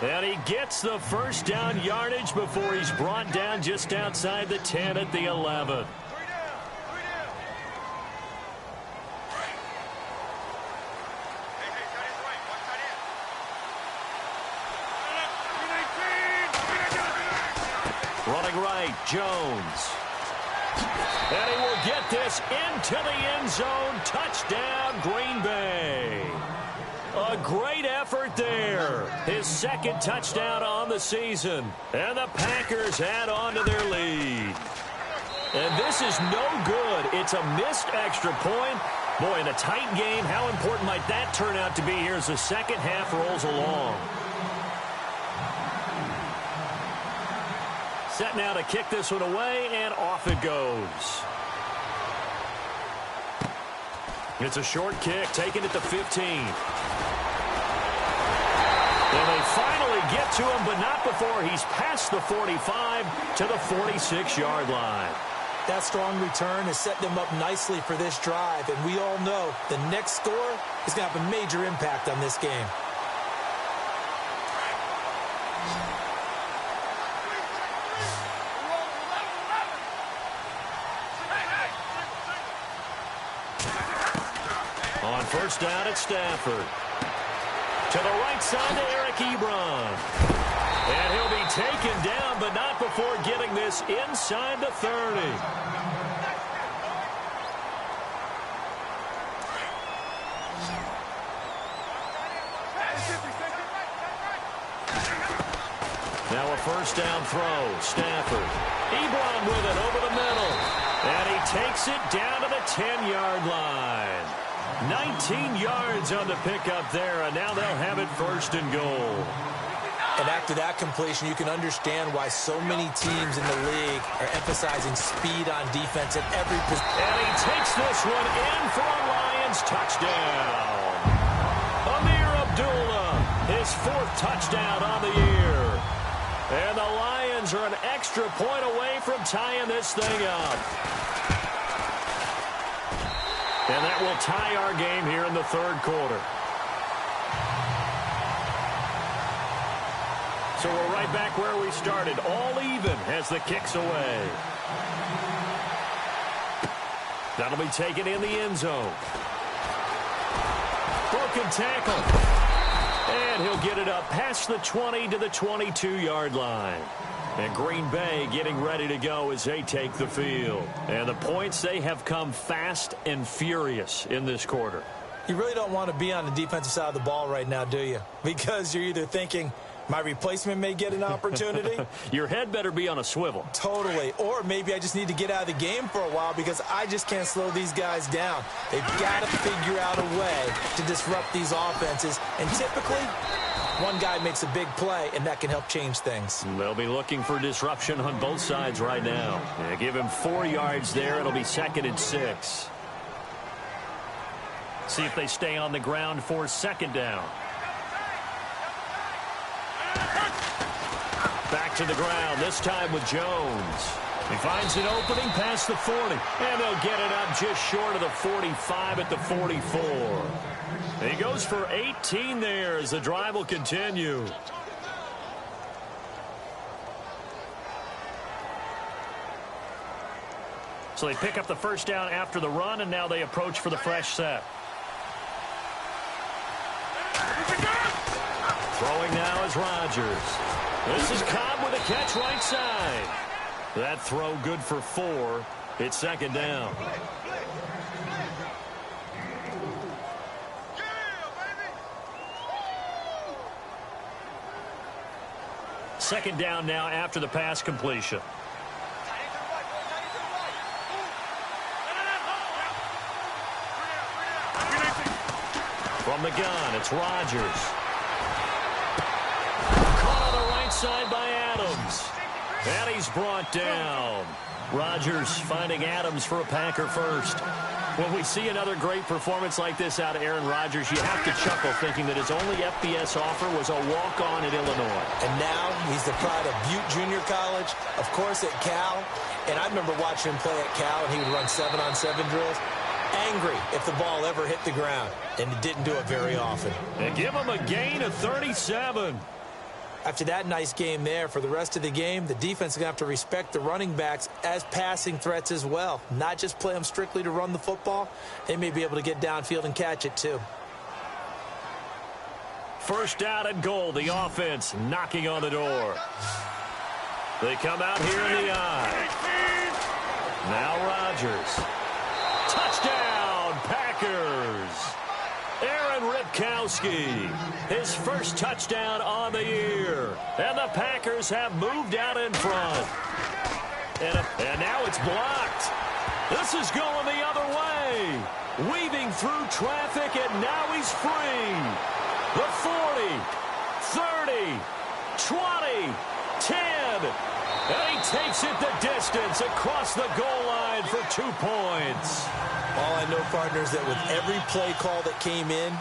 And he gets the first down yardage before he's brought down just outside the 10 at the 11. Running right, Jones. And he will get this into the end zone. Touchdown, Green Bay. A great effort there. His 2nd touchdown on the season. And the Packers add on to their lead. And this is no good. It's a missed extra point. Boy, in a tight game, how important might that turn out to be here as the second half rolls along? Set now to kick this one away, and off it goes. It's a short kick, taken at the 15. And they finally get to him, but not before he's past the 45 to the 46-yard line. That strong return has set them up nicely for this drive, and we all know the next score is going to have a major impact on this game. On first down at Stafford. To the right side to Eric Ebron. And he'll be taken down, but not before getting this inside the 30. Now a first down throw. Stafford. Ebron with it over the middle. And he takes it down to the 10-yard line. 19 yards on the pickup there, and now they'll have it 1st and goal. And after that completion, you can understand why so many teams in the league are emphasizing speed on defense at every position. And he takes this one in for a Lions touchdown. Amir Abdullah, his 4th touchdown on the year. And the Lions are an extra point away from tying this thing up. And that will tie our game here in the 3rd quarter. So we're right back where we started, all even as the kick's away. That'll be taken in the end zone. Broken tackle. And he'll get it up past the 20 to the 22-yard line. And Green Bay getting ready to go as they take the field. And the points, they have come fast and furious in this quarter. You really don't want to be on the defensive side of the ball right now, do you? Because you're either thinking, my replacement may get an opportunity. Your head better be on a swivel. Totally. Or maybe I just need to get out of the game for a while because I just can't slow these guys down. They've got to figure out a way to disrupt these offenses. And typically, one guy makes a big play, and that can help change things. They'll be looking for disruption on both sides right now. Yeah, give him 4 yards there. It'll be 2nd and 6. See if they stay on the ground for 2nd down. Back to the ground, this time with Jones. He finds an opening past the 40, and they'll get it up just short of the 45 at the 44. He goes for 18 there as the drive will continue. So they pick up the first down after the run, and now they approach for the fresh set. Throwing now is Rodgers. This is Cobb with a catch right side. That throw good for 4. It's 2nd down. Second down now after the pass completion. From the gun, it's Rodgers. Caught on the right side by Adams. And he's brought down. Rodgers finding Adams for a Packer first. When we see another great performance like this out of Aaron Rodgers, you have to chuckle thinking that his only FBS offer was a walk-on at Illinois. And now he's the pride of Butte Junior College, of course at Cal. And I remember watching him play at Cal, and he would run 7-on-7 drills. Angry if the ball ever hit the ground, and it didn't do it very often. And give him a gain of 37. After that nice game there, for the rest of the game, the defense is going to have to respect the running backs as passing threats as well. Not just play them strictly to run the football. They may be able to get downfield and catch it too. First down and goal, the offense knocking on the door. They come out here in the eye. Now Rodgers. Touchdown, Packers. Aaron Ripkowski, his first touchdown on the year. And the Packers have moved out in front. And now it's blocked. This is going the other way. Weaving through traffic, and now he's free. The 40, 30, 20, 10. And he takes it the distance across the goal line for 2 points. All I know, partners, that with every play call that came in,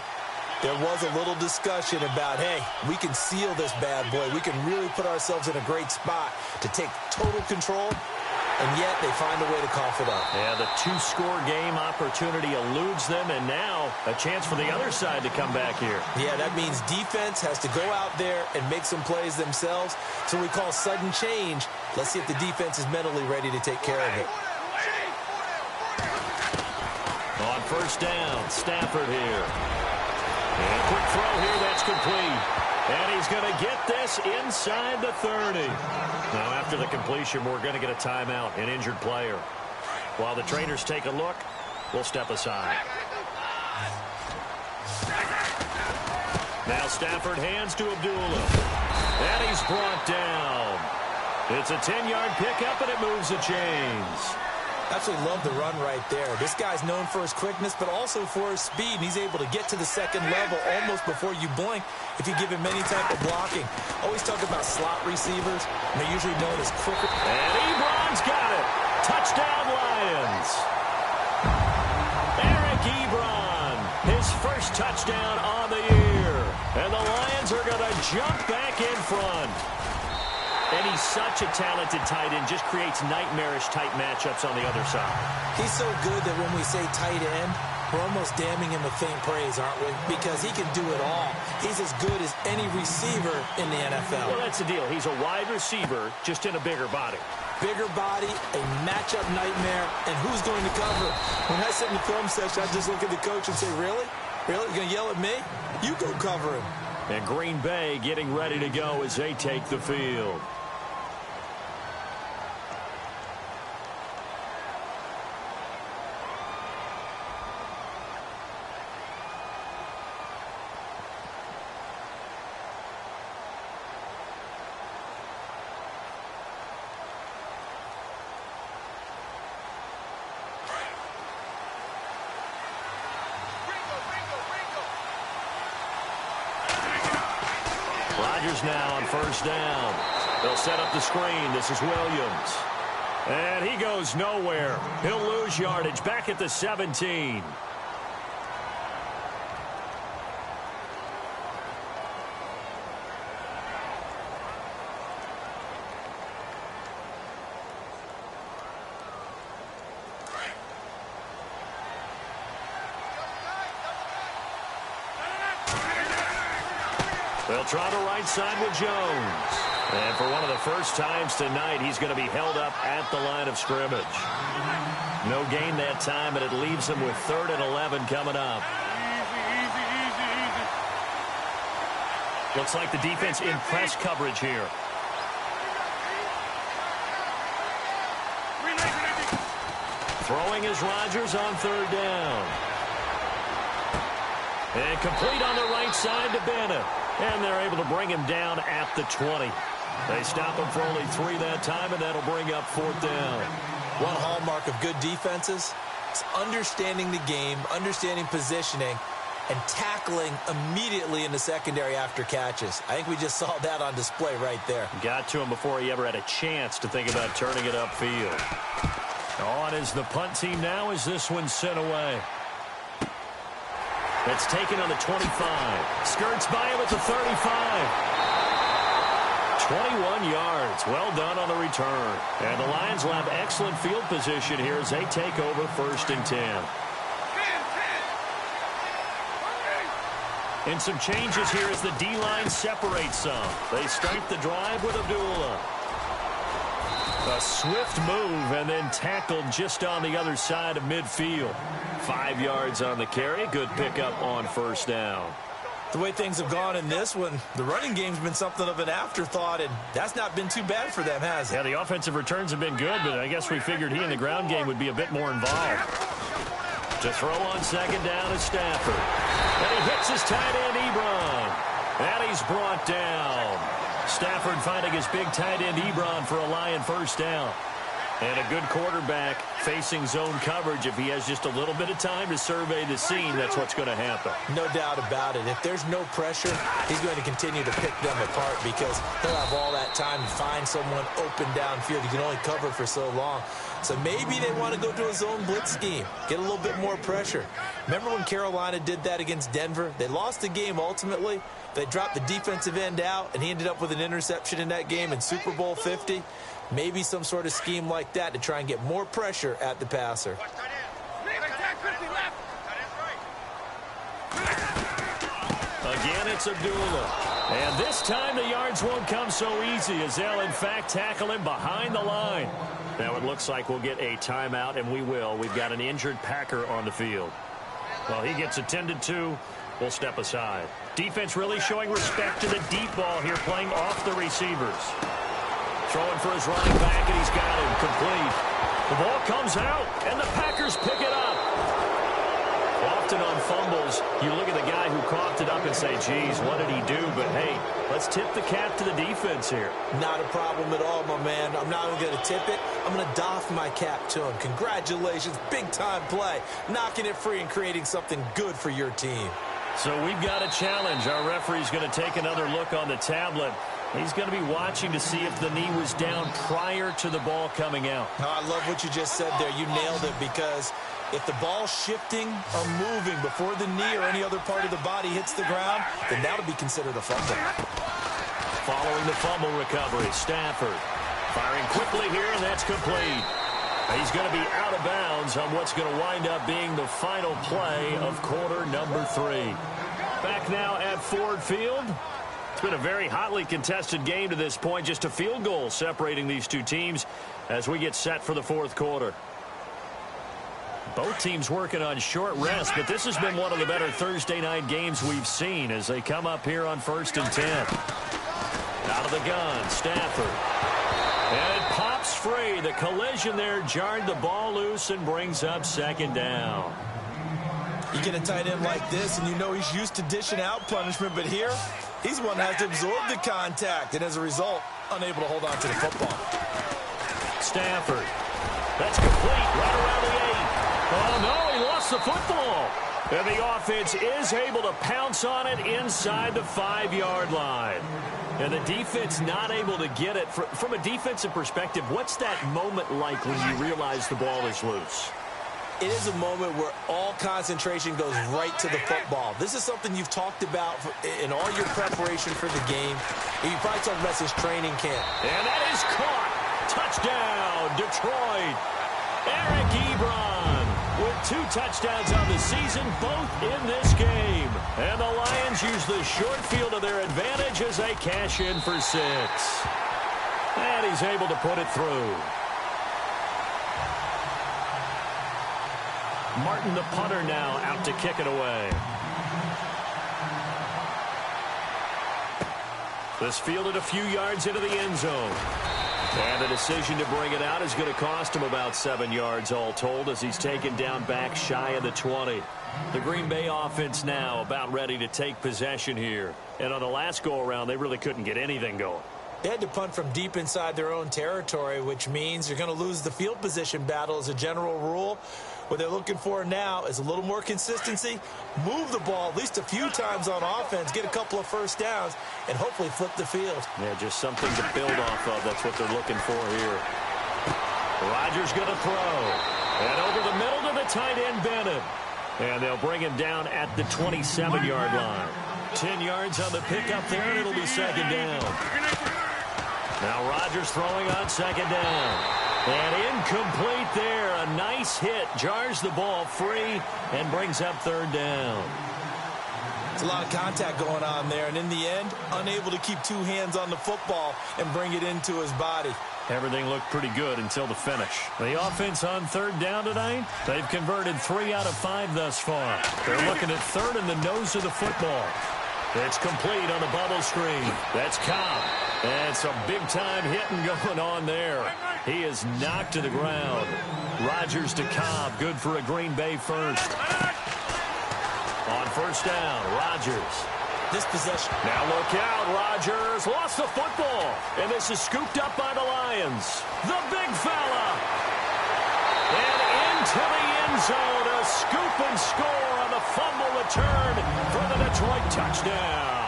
there was a little discussion about, hey, we can seal this bad boy. We can really put ourselves in a great spot to take total control, and yet they find a way to call for that. Yeah, the 2-score game opportunity eludes them, and now a chance for the other side to come back here. Yeah, that means defense has to go out there and make some plays themselves. So we call sudden change. Let's see if the defense is mentally ready to take care of it. On first down, Stafford here. And a quick throw here, that's complete. And he's going to get this inside the 30. Now, after the completion, we're going to get a timeout, an injured player. While the trainers take a look, we'll step aside. Now Stafford hands to Abdullah. And he's brought down. It's a 10-yard pickup, and it moves the chains. Absolutely love the run right there. This guy's known for his quickness, but also for his speed. And he's able to get to the second level almost before you blink if you give him any type of blocking. Always talk about slot receivers, and they're usually known as quicker. And Ebron's got it. Touchdown, Lions. Eric Ebron, his first touchdown on the year. And the Lions are going to jump back in front. And he's such a talented tight end, just creates nightmarish tight matchups on the other side. He's so good that when we say tight end, We're almost damning him with faint praise, aren't we? Because he can do it all. He's as good as any receiver in the NFL. Well, that's the deal. He's a wide receiver, just in a bigger body. Bigger body, a matchup nightmare, and who's going to cover? When I sit in the film session, I just look at the coach and say, really? Really? You're going to yell at me? You go cover him. And Green Bay getting ready to go as they take the field. Rodgers now on first down. They'll set up the screen. This is Williams. And he goes nowhere. He'll lose yardage back at the 17. They'll try the right side with Jones. And for one of the first times tonight, he's going to be held up at the line of scrimmage. No gain that time, and it leaves him with 3rd and 11 coming up. Looks like the defense in press coverage here. Throwing is Rodgers on 3rd down. And complete on the right side to Bennett. And they're able to bring him down at the 20. They stop him for only 3 that time, and that'll bring up 4th down. One hallmark of good defenses is understanding the game, understanding positioning, and tackling immediately in the secondary after catches. I think we just saw that on display right there. Got to him before he ever had a chance to think about turning it upfield. On is the punt team now as this one's sent away. It's taken on the 25. Skirts by him at the 35. 21 yards. Well done on the return. And the Lions will have excellent field position here as they take over 1st and 10. And some changes here as the D-line separates some. They start the drive with Abdullah. A swift move and then tackled just on the other side of midfield. 5 yards on the carry. Good pickup on 1st down. The way things have gone in this one, the running game's been something of an afterthought, and that's not been too bad for them, has it? Yeah, the offensive returns have been good, but I guess we figured he in the ground game would be a bit more involved. To throw on 2nd down is Stafford. And he hits his tight end, Ebron. And he's brought down. Stafford finding his big tight end, Ebron, for a Lion 1st down. And a good quarterback facing zone coverage. If he has just a little bit of time to survey the scene, that's what's going to happen. No doubt about it. If there's no pressure, he's going to continue to pick them apart because he'll have all that time to find someone open downfield. He can only cover for so long. So maybe they want to go to a zone blitz scheme, get a little bit more pressure. Remember when Carolina did that against Denver? They lost the game ultimately. They dropped the defensive end out, and he ended up with an interception in that game in Super Bowl 50. Maybe some sort of scheme like that to try and get more pressure at the passer. Again, it's Abdullah. And this time the yards won't come so easy as they'll, in fact, tackle him behind the line. Now it looks like we'll get a timeout, and we will. We've got an injured Packer on the field. Well, he gets attended to. We'll step aside. Defense really showing respect to the deep ball here, playing off the receivers. Throwing for his running back, and he's got him complete. The ball comes out, and the Packers pick it up. Often on fumbles, you look at the guy who coughed it up and say, geez, what did he do? But, hey, let's tip the cap to the defense here. Not a problem at all, my man. I'm not even going to tip it. I'm going to doff my cap to him. Congratulations, big-time play. Knocking it free and creating something good for your team. So we've got a challenge. Our referee's going to take another look on the tablet. He's going to be watching to see if the knee was down prior to the ball coming out. Oh, I love what you just said there. You nailed it, because if the ball's shifting or moving before the knee or any other part of the body hits the ground, then that'll be considered a fumble. Following the fumble recovery, Stafford firing quickly here, and that's complete. He's going to be out of bounds on what's going to wind up being the final play of quarter number 3. Back now at Ford Field. It's been a very hotly contested game to this point. Just a field goal separating these two teams as we get set for the fourth quarter. Both teams working on short rest, but this has been one of the better Thursday night games we've seen as they come up here on 1st and 10. Out of the gun, Stafford. And it pops free. The collision there jarred the ball loose and brings up 2nd down. You get a tight end like this, and you know he's used to dishing out punishment, but here, he's one that has to absorb the contact, and as a result, unable to hold on to the football. Stafford. That's complete right around the 8. Oh, no, he lost the football. And the offense is able to pounce on it inside the 5-yard line. And the defense not able to get it. From a defensive perspective, what's that moment like when you realize the ball is loose? It is a moment where all concentration goes right to the football. This is something you've talked about in all your preparation for the game. And you probably talked about since training camp. And that is caught. Touchdown, Detroit. Eric Ebron with 2 touchdowns on the season, both in this game. And the Lions use the short field to their advantage as they cash in for 6. And he's able to put it through. Martin, the punter, now out to kick it away. This fielded a few yards into the end zone. And the decision to bring it out is going to cost him about 7 yards all told as he's taken down back shy of the 20. The Green Bay offense now about ready to take possession here. And on the last go-around, they really couldn't get anything going. They had to punt from deep inside their own territory, which means you're going to lose the field position battle as a general rule. What they're looking for now is a little more consistency, move the ball at least a few times on offense, get a couple of first downs, and hopefully flip the field. Yeah, just something to build off of. That's what they're looking for here. Rodgers going to throw. And over the middle to the tight end, Bennett. And they'll bring him down at the 27-yard line. 10 yards on the pickup there, and it'll be 2nd down. Now Rodgers throwing on 2nd down. And incomplete there. A nice hit. Jars the ball free and brings up 3rd down. It's a lot of contact going on there. And in the end, unable to keep 2 hands on the football and bring it into his body. Everything looked pretty good until the finish. The offense on 3rd down tonight, they've converted 3 out of 5 thus far. They're looking at 3rd in the nose of the football. It's complete on the bubble screen. That's Cobb. And some big-time hitting going on there. He is knocked to the ground. Rodgers to Cobb. Good for a Green Bay first. On 1st down, Rodgers. This possession. Now look out. Rodgers lost the football. And this is scooped up by the Lions. The big fella. And into the end zone. A scoop and score on the fumble return for the Detroit touchdown.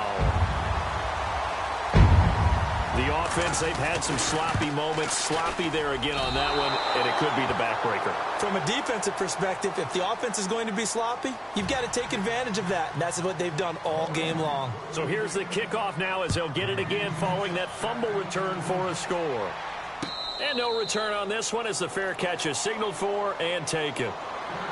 The offense, they've had some sloppy moments. Sloppy there again on that one, and it could be the backbreaker. From a defensive perspective, if the offense is going to be sloppy, you've got to take advantage of that, and that's what they've done all game long. So here's the kickoff now as they'll get it again following that fumble return for a score. And no return on this one as the fair catch is signaled for and taken.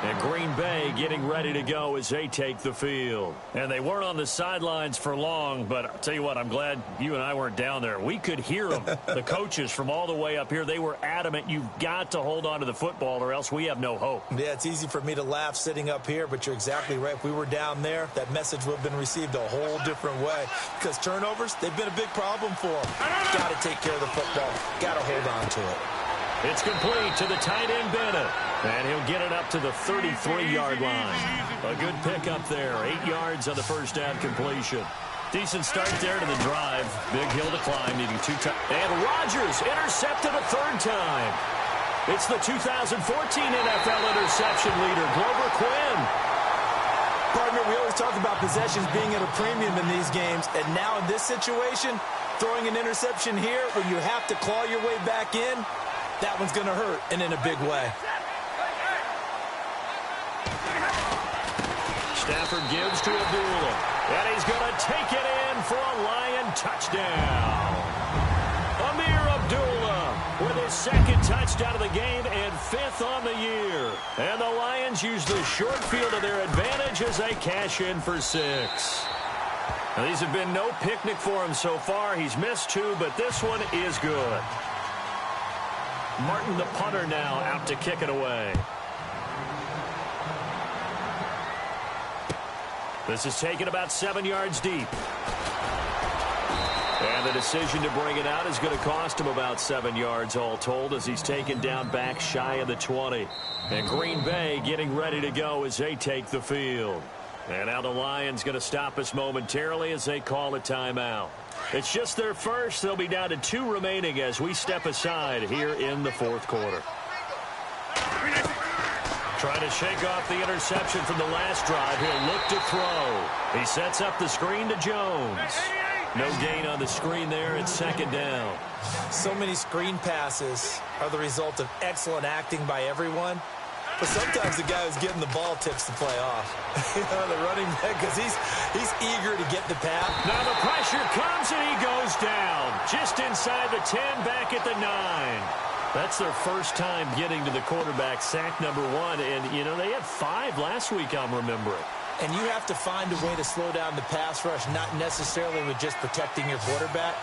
And Green Bay getting ready to go as they take the field. And they weren't on the sidelines for long, but I'll tell you what, I'm glad you and I weren't down there. We could hear them, the coaches from all the way up here. They were adamant, you've got to hold on to the football or else we have no hope. Yeah, it's easy for me to laugh sitting up here, but you're exactly right. If we were down there, that message would have been received a whole different way. Because turnovers, they've been a big problem for them. Got to take care of the football. Got to hold on to it. It's complete to the tight end, Bennett. And he'll get it up to the 33-yard line. A good pickup there. 8 yards on the first down completion. Decent start there to the drive. Big hill to climb, needing 2 times. And Rodgers intercepted a 3rd time. It's the 2014 NFL interception leader, Glover Quinn. Partner, we always talk about possessions being at a premium in these games. And now in this situation, throwing an interception here when you have to claw your way back in, that one's going to hurt, and in a big way. Stafford gives to Abdullah. And he's going to take it in for a Lion touchdown. Amir Abdullah with his second touchdown of the game and 5th on the year. And the Lions use the short field to their advantage as they cash in for 6. Now, these have been no picnic for him so far. He's missed 2, but this one is good. Martin, the punter, now out to kick it away. This is taken about 7 yards deep. And the decision to bring it out is going to cost him about 7 yards all told as he's taken down back shy of the 20. And Green Bay getting ready to go as they take the field. And now the Lions going to stop us momentarily as they call a timeout. It's just their first. They'll be down to 2 remaining as we step aside here in the 4th quarter. Trying to shake off the interception from the last drive. He'll look to throw. He sets up the screen to Jones. No gain on the screen there. It's 2nd down. So many screen passes are the result of excellent acting by everyone. But sometimes the guy who's getting the ball tips the play off. The running back, because he's eager to get the pass. Now the pressure comes and he goes down. Just inside the 10, back at the 9. That's their first time getting to the quarterback, sack number 1. And, you know, they had 5 last week, I'm remembering. And you have to find a way to slow down the pass rush, not necessarily with just protecting your quarterback,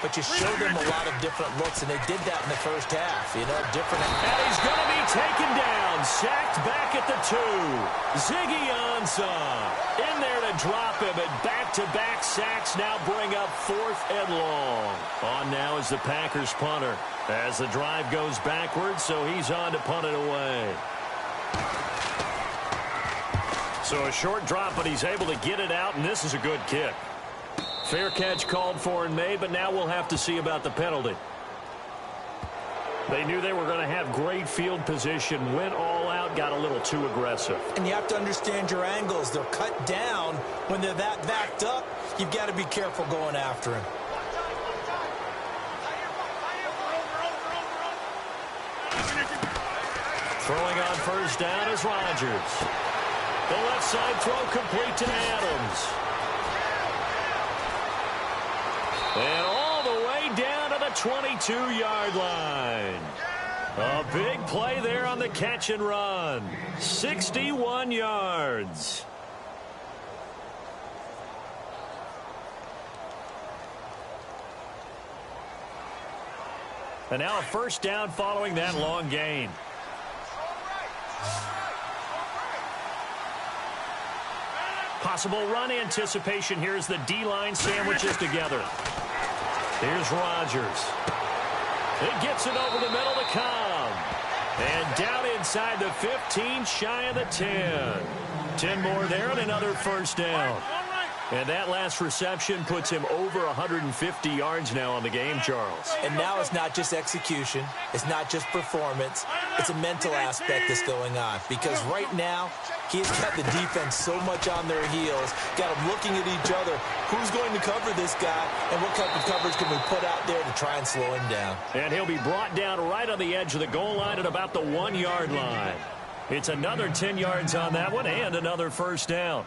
but you show them a lot of different looks, and they did that in the first half. You know, different. And he's going to be taken down, sacked back at the 2. Ziggy Ansah in there to drop him, and back-to-back sacks now bring up 4th and long. On now is the Packers punter as the drive goes backwards, so he's on to punt it away. So a short drop, but he's able to get it out, and this is a good kick. Fair catch called for and made, but now we'll have to see about the penalty. They knew they were going to have great field position, went all out, got a little too aggressive. And you have to understand your angles. They're cut down. When they're that backed up, you've got to be careful going after him. Throwing on first down is Rodgers. The left side throw complete to Adams. And all the way down to the 22-yard line. A big play there on the catch and run. 61 yards. And now a first down following that long gain. Possible run anticipation. Here's the D-line sandwiches together. Here's Rodgers. It gets it over the middle to Cobb. And down inside the 15, shy of the 10. 10 more there and another first down. And that last reception puts him over 150 yards now on the game, Charles. And now it's not just execution. It's not just performance. It's a mental aspect that's going on. Because right now, he's got the defense so much on their heels, got them looking at each other. Who's going to cover this guy, and what type of coverage can we put out there to try and slow him down? And he'll be brought down right on the edge of the goal line at about the 1-yard line. It's another 10 yards on that one and another first down.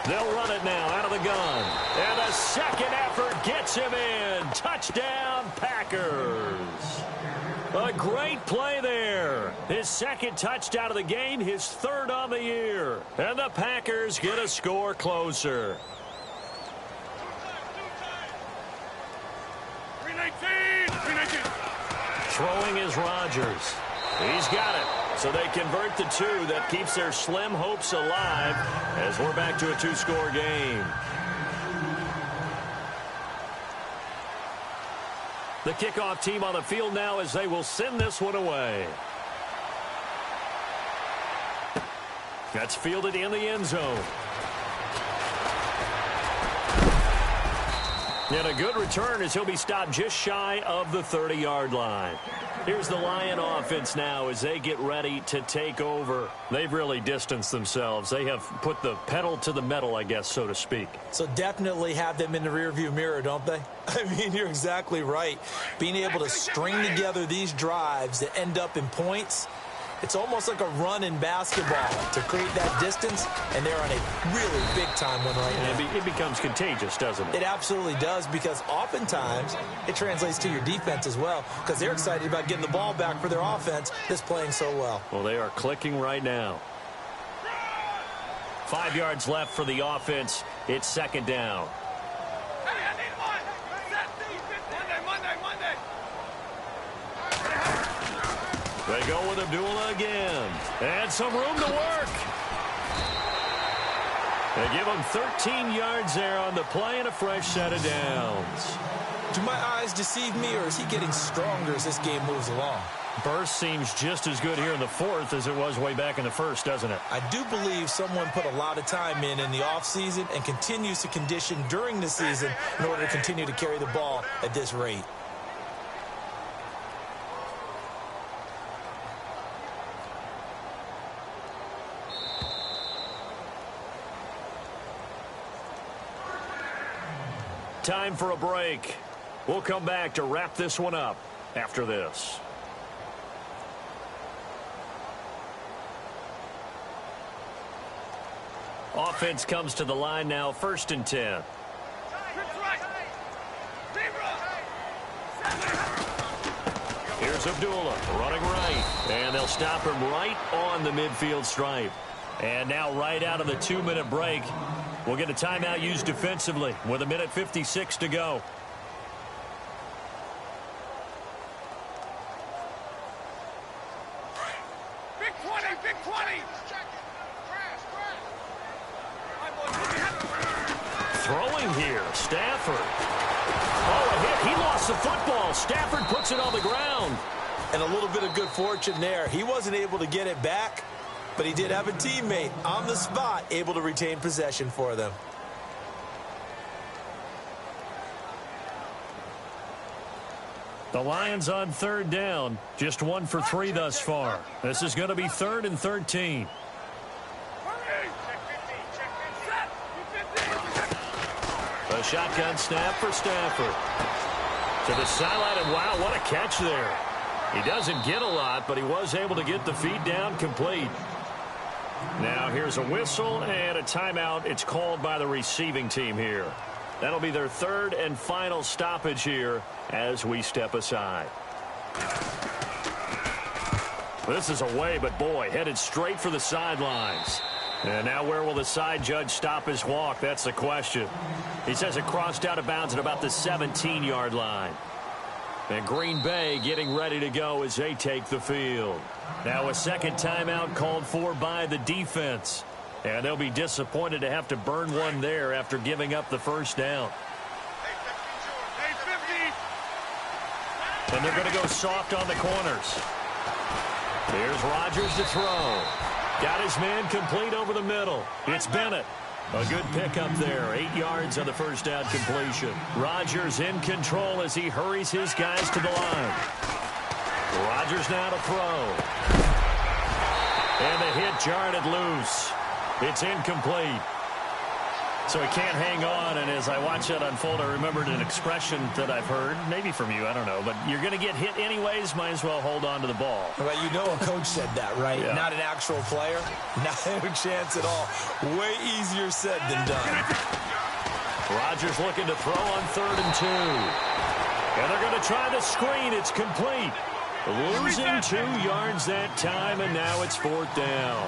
They'll run it now out of the gun. And a second effort gets him in. Touchdown, Packers. A great play there. His second touchdown of the game, his 3rd on the year. And the Packers get a score closer. 319. Throwing is Rodgers. He's got it. So they convert the 2. That keeps their slim hopes alive as we're back to a 2-score game. The kickoff team on the field now as they will send this one away. That's fielded in the end zone. And a good return as he'll be stopped just shy of the 30-yard line. Here's the Lion offense now as they get ready to take over. They've really distanced themselves. They have put the pedal to the metal, I guess, so to speak. So definitely have them in the rearview mirror, don't they? I mean, you're exactly right. Being able to string together these drives that end up in points, it's almost like a run in basketball to create that distance, and they're on a really big-time one right now. It becomes contagious, doesn't it? It absolutely does, because oftentimes it translates to your defense as well, because they're excited about getting the ball back for their offense that's playing so well. Well, they are clicking right now. 5 yards left for the offense. It's second down. They go with Abdullah again. And some room to work. They give him 13 yards there on the play and a fresh set of downs. Do my eyes deceive me, or is he getting stronger as this game moves along? Burst seems just as good here in the fourth as it was way back in the first, doesn't it? I do believe someone put a lot of time in the offseason and continues to condition during the season in order to continue to carry the ball at this rate. Time for a break. We'll come back to wrap this one up after this. Offense comes to the line now, 1st and 10. Here's Abdullah running right, and they'll stop him right on the midfield stripe. And now right out of the 2-minute break, we'll get a timeout used defensively with 1:56 to go. Big 20, big 20. Throwing here, Stafford. Oh, a hit. He lost the football. Stafford puts it on the ground. And a little bit of good fortune there. He wasn't able to get it back, but he did have a teammate on the spot able to retain possession for them. The Lions on 3rd down. Just 1 for 3 thus far. This is going to be 3rd and 13. A shotgun snap for Stafford. To the sideline, and wow, what a catch there. He doesn't get a lot, but he was able to get the feed down complete. Now here's a whistle and a timeout. It's called by the receiving team here. That'll be their 3rd and final stoppage here as we step aside. This is away, but boy, headed straight for the sidelines. And now where will the side judge stop his walk? That's the question. He says it crossed out of bounds at about the 17-yard line. And Green Bay getting ready to go as they take the field. Now a second timeout called for by the defense. And they'll be disappointed to have to burn one there after giving up the first down. And they're going to go soft on the corners. Here's Rodgers to throw. Got his man complete over the middle. It's Bennett. A good pickup there. 8 yards on the first down completion. Rodgers in control as he hurries his guys to the line. Rodgers now to throw. And the hit jarred it loose. It's incomplete. So he can't hang on, and as I watch that unfold, I remembered an expression that I've heard, maybe from you, I don't know, but you're going to get hit anyways, might as well hold on to the ball. Well, you know a coach said that, right? Yeah. Not an actual player. Not a chance at all. Way easier said than done. Rodgers looking to throw on 3rd and 2. And they're going to try the screen. It's complete. Losing 2 yards that time, and now it's 4th down.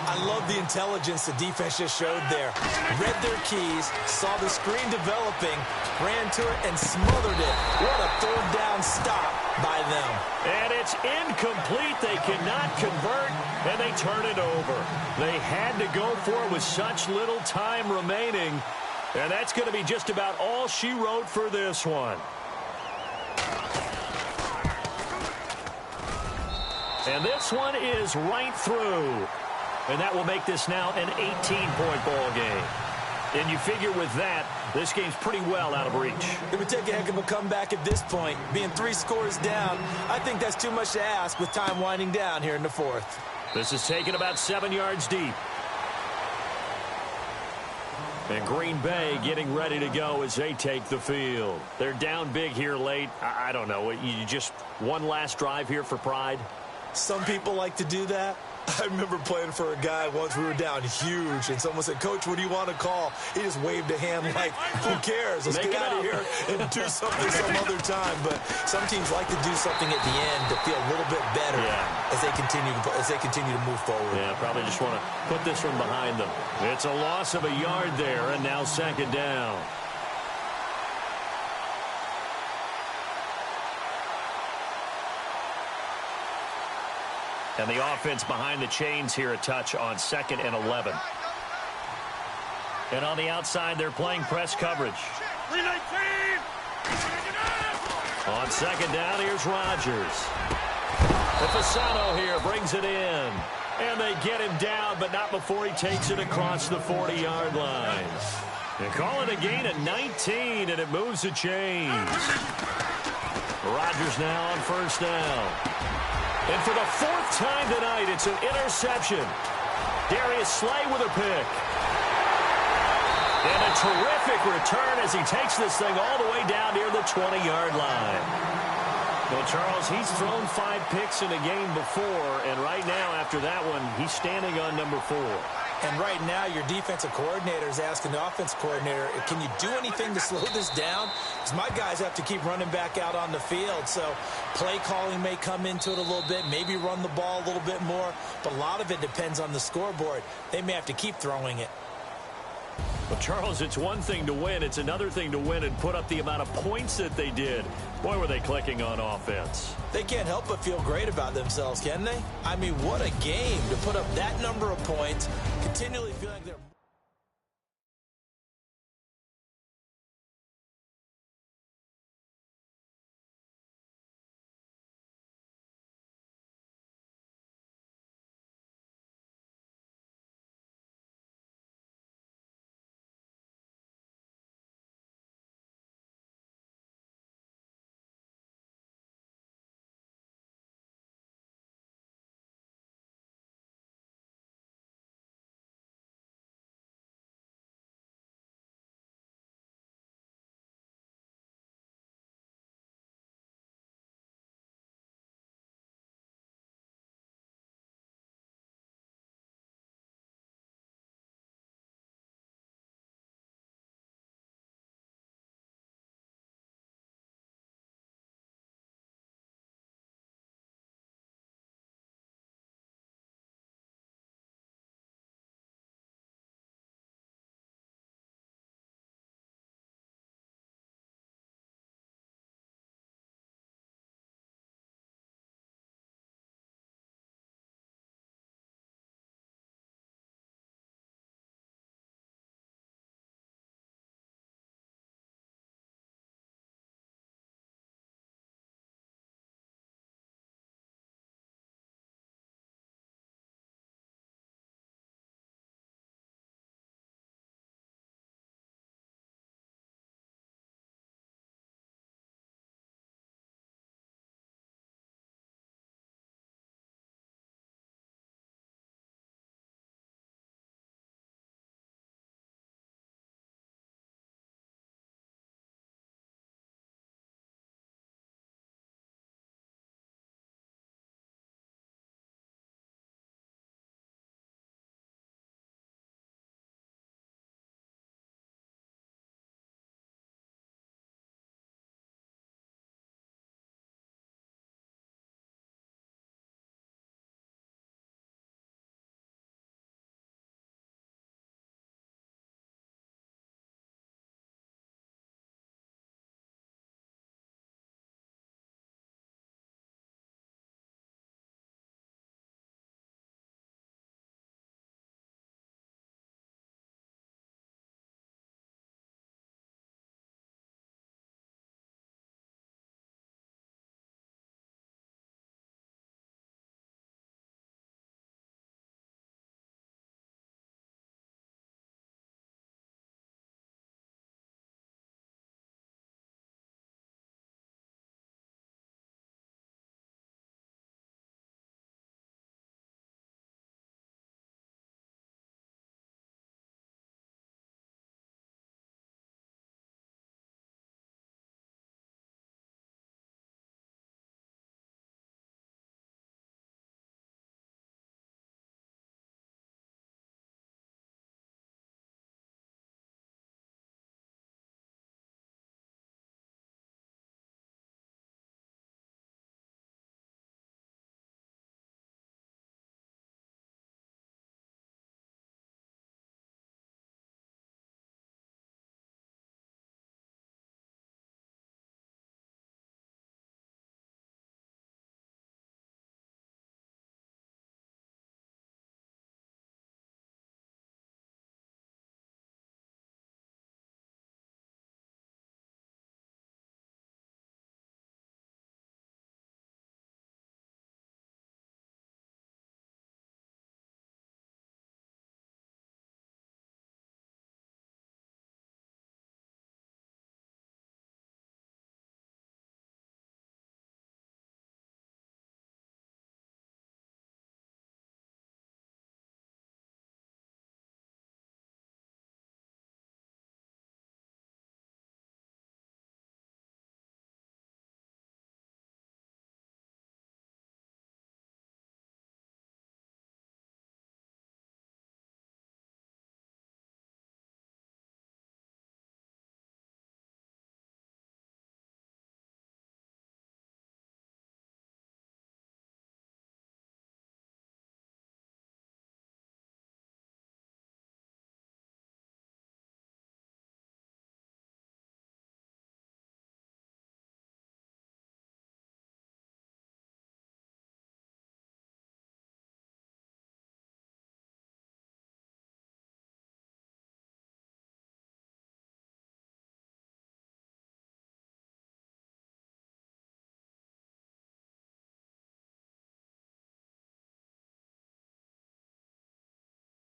I love the intelligence the defense just showed there. Read their keys, saw the screen developing, ran to it, and smothered it. What a 3rd down stop by them. And it's incomplete. They cannot convert, and they turn it over. They had to go for it with such little time remaining, and that's going to be just about all she wrote for this one. And this one is right through. And that will make this now an 18-point ball game. And you figure with that, this game's pretty well out of reach. It would take a heck of a comeback at this point. Being 3 scores down, I think that's too much to ask with time winding down here in the 4th. This is taken about 7 yards deep. And Green Bay getting ready to go as they take the field. They're down big here late. I don't know. You just one last drive here for pride? Some people like to do that. I remember playing for a guy once. We were down huge, and someone said, "Coach, what do you want to call?" He just waved a hand like, "Who cares? Let's get out of here and do something some other time." But some teams like to do something at the end to feel a little bit better as they continue to move forward. Yeah, probably just want to put this one behind them. It's a loss of a yard there, and now 2nd down. And the offense behind the chains here a touch on 2nd and 11. And on the outside, they're playing press coverage. 319. On 2nd down, here's Rodgers. Fasano here brings it in. And they get him down, but not before he takes it across the 40-yard line. They call it a gain of 19, and it moves the chains. Rodgers now on 1st down. And for the 4th time tonight, it's an interception. Darius Slay with a pick. And a terrific return as he takes this thing all the way down near the 20-yard line. Well, Charles, he's thrown 5 picks in a game before, and right now, after that one, he's standing on number 4. And right now, your defensive coordinator is asking the offensive coordinator, can you do anything to slow this down? Because my guys have to keep running back out on the field. So play calling may come into it a little bit, maybe run the ball a little bit more. But a lot of it depends on the scoreboard. They may have to keep throwing it. Well, Charles, it's one thing to win. It's another thing to win and put up the amount of points that they did. Boy, were they clicking on offense. They can't help but feel great about themselves, can they? I mean, what a game to put up that number of points, continually feeling like they're...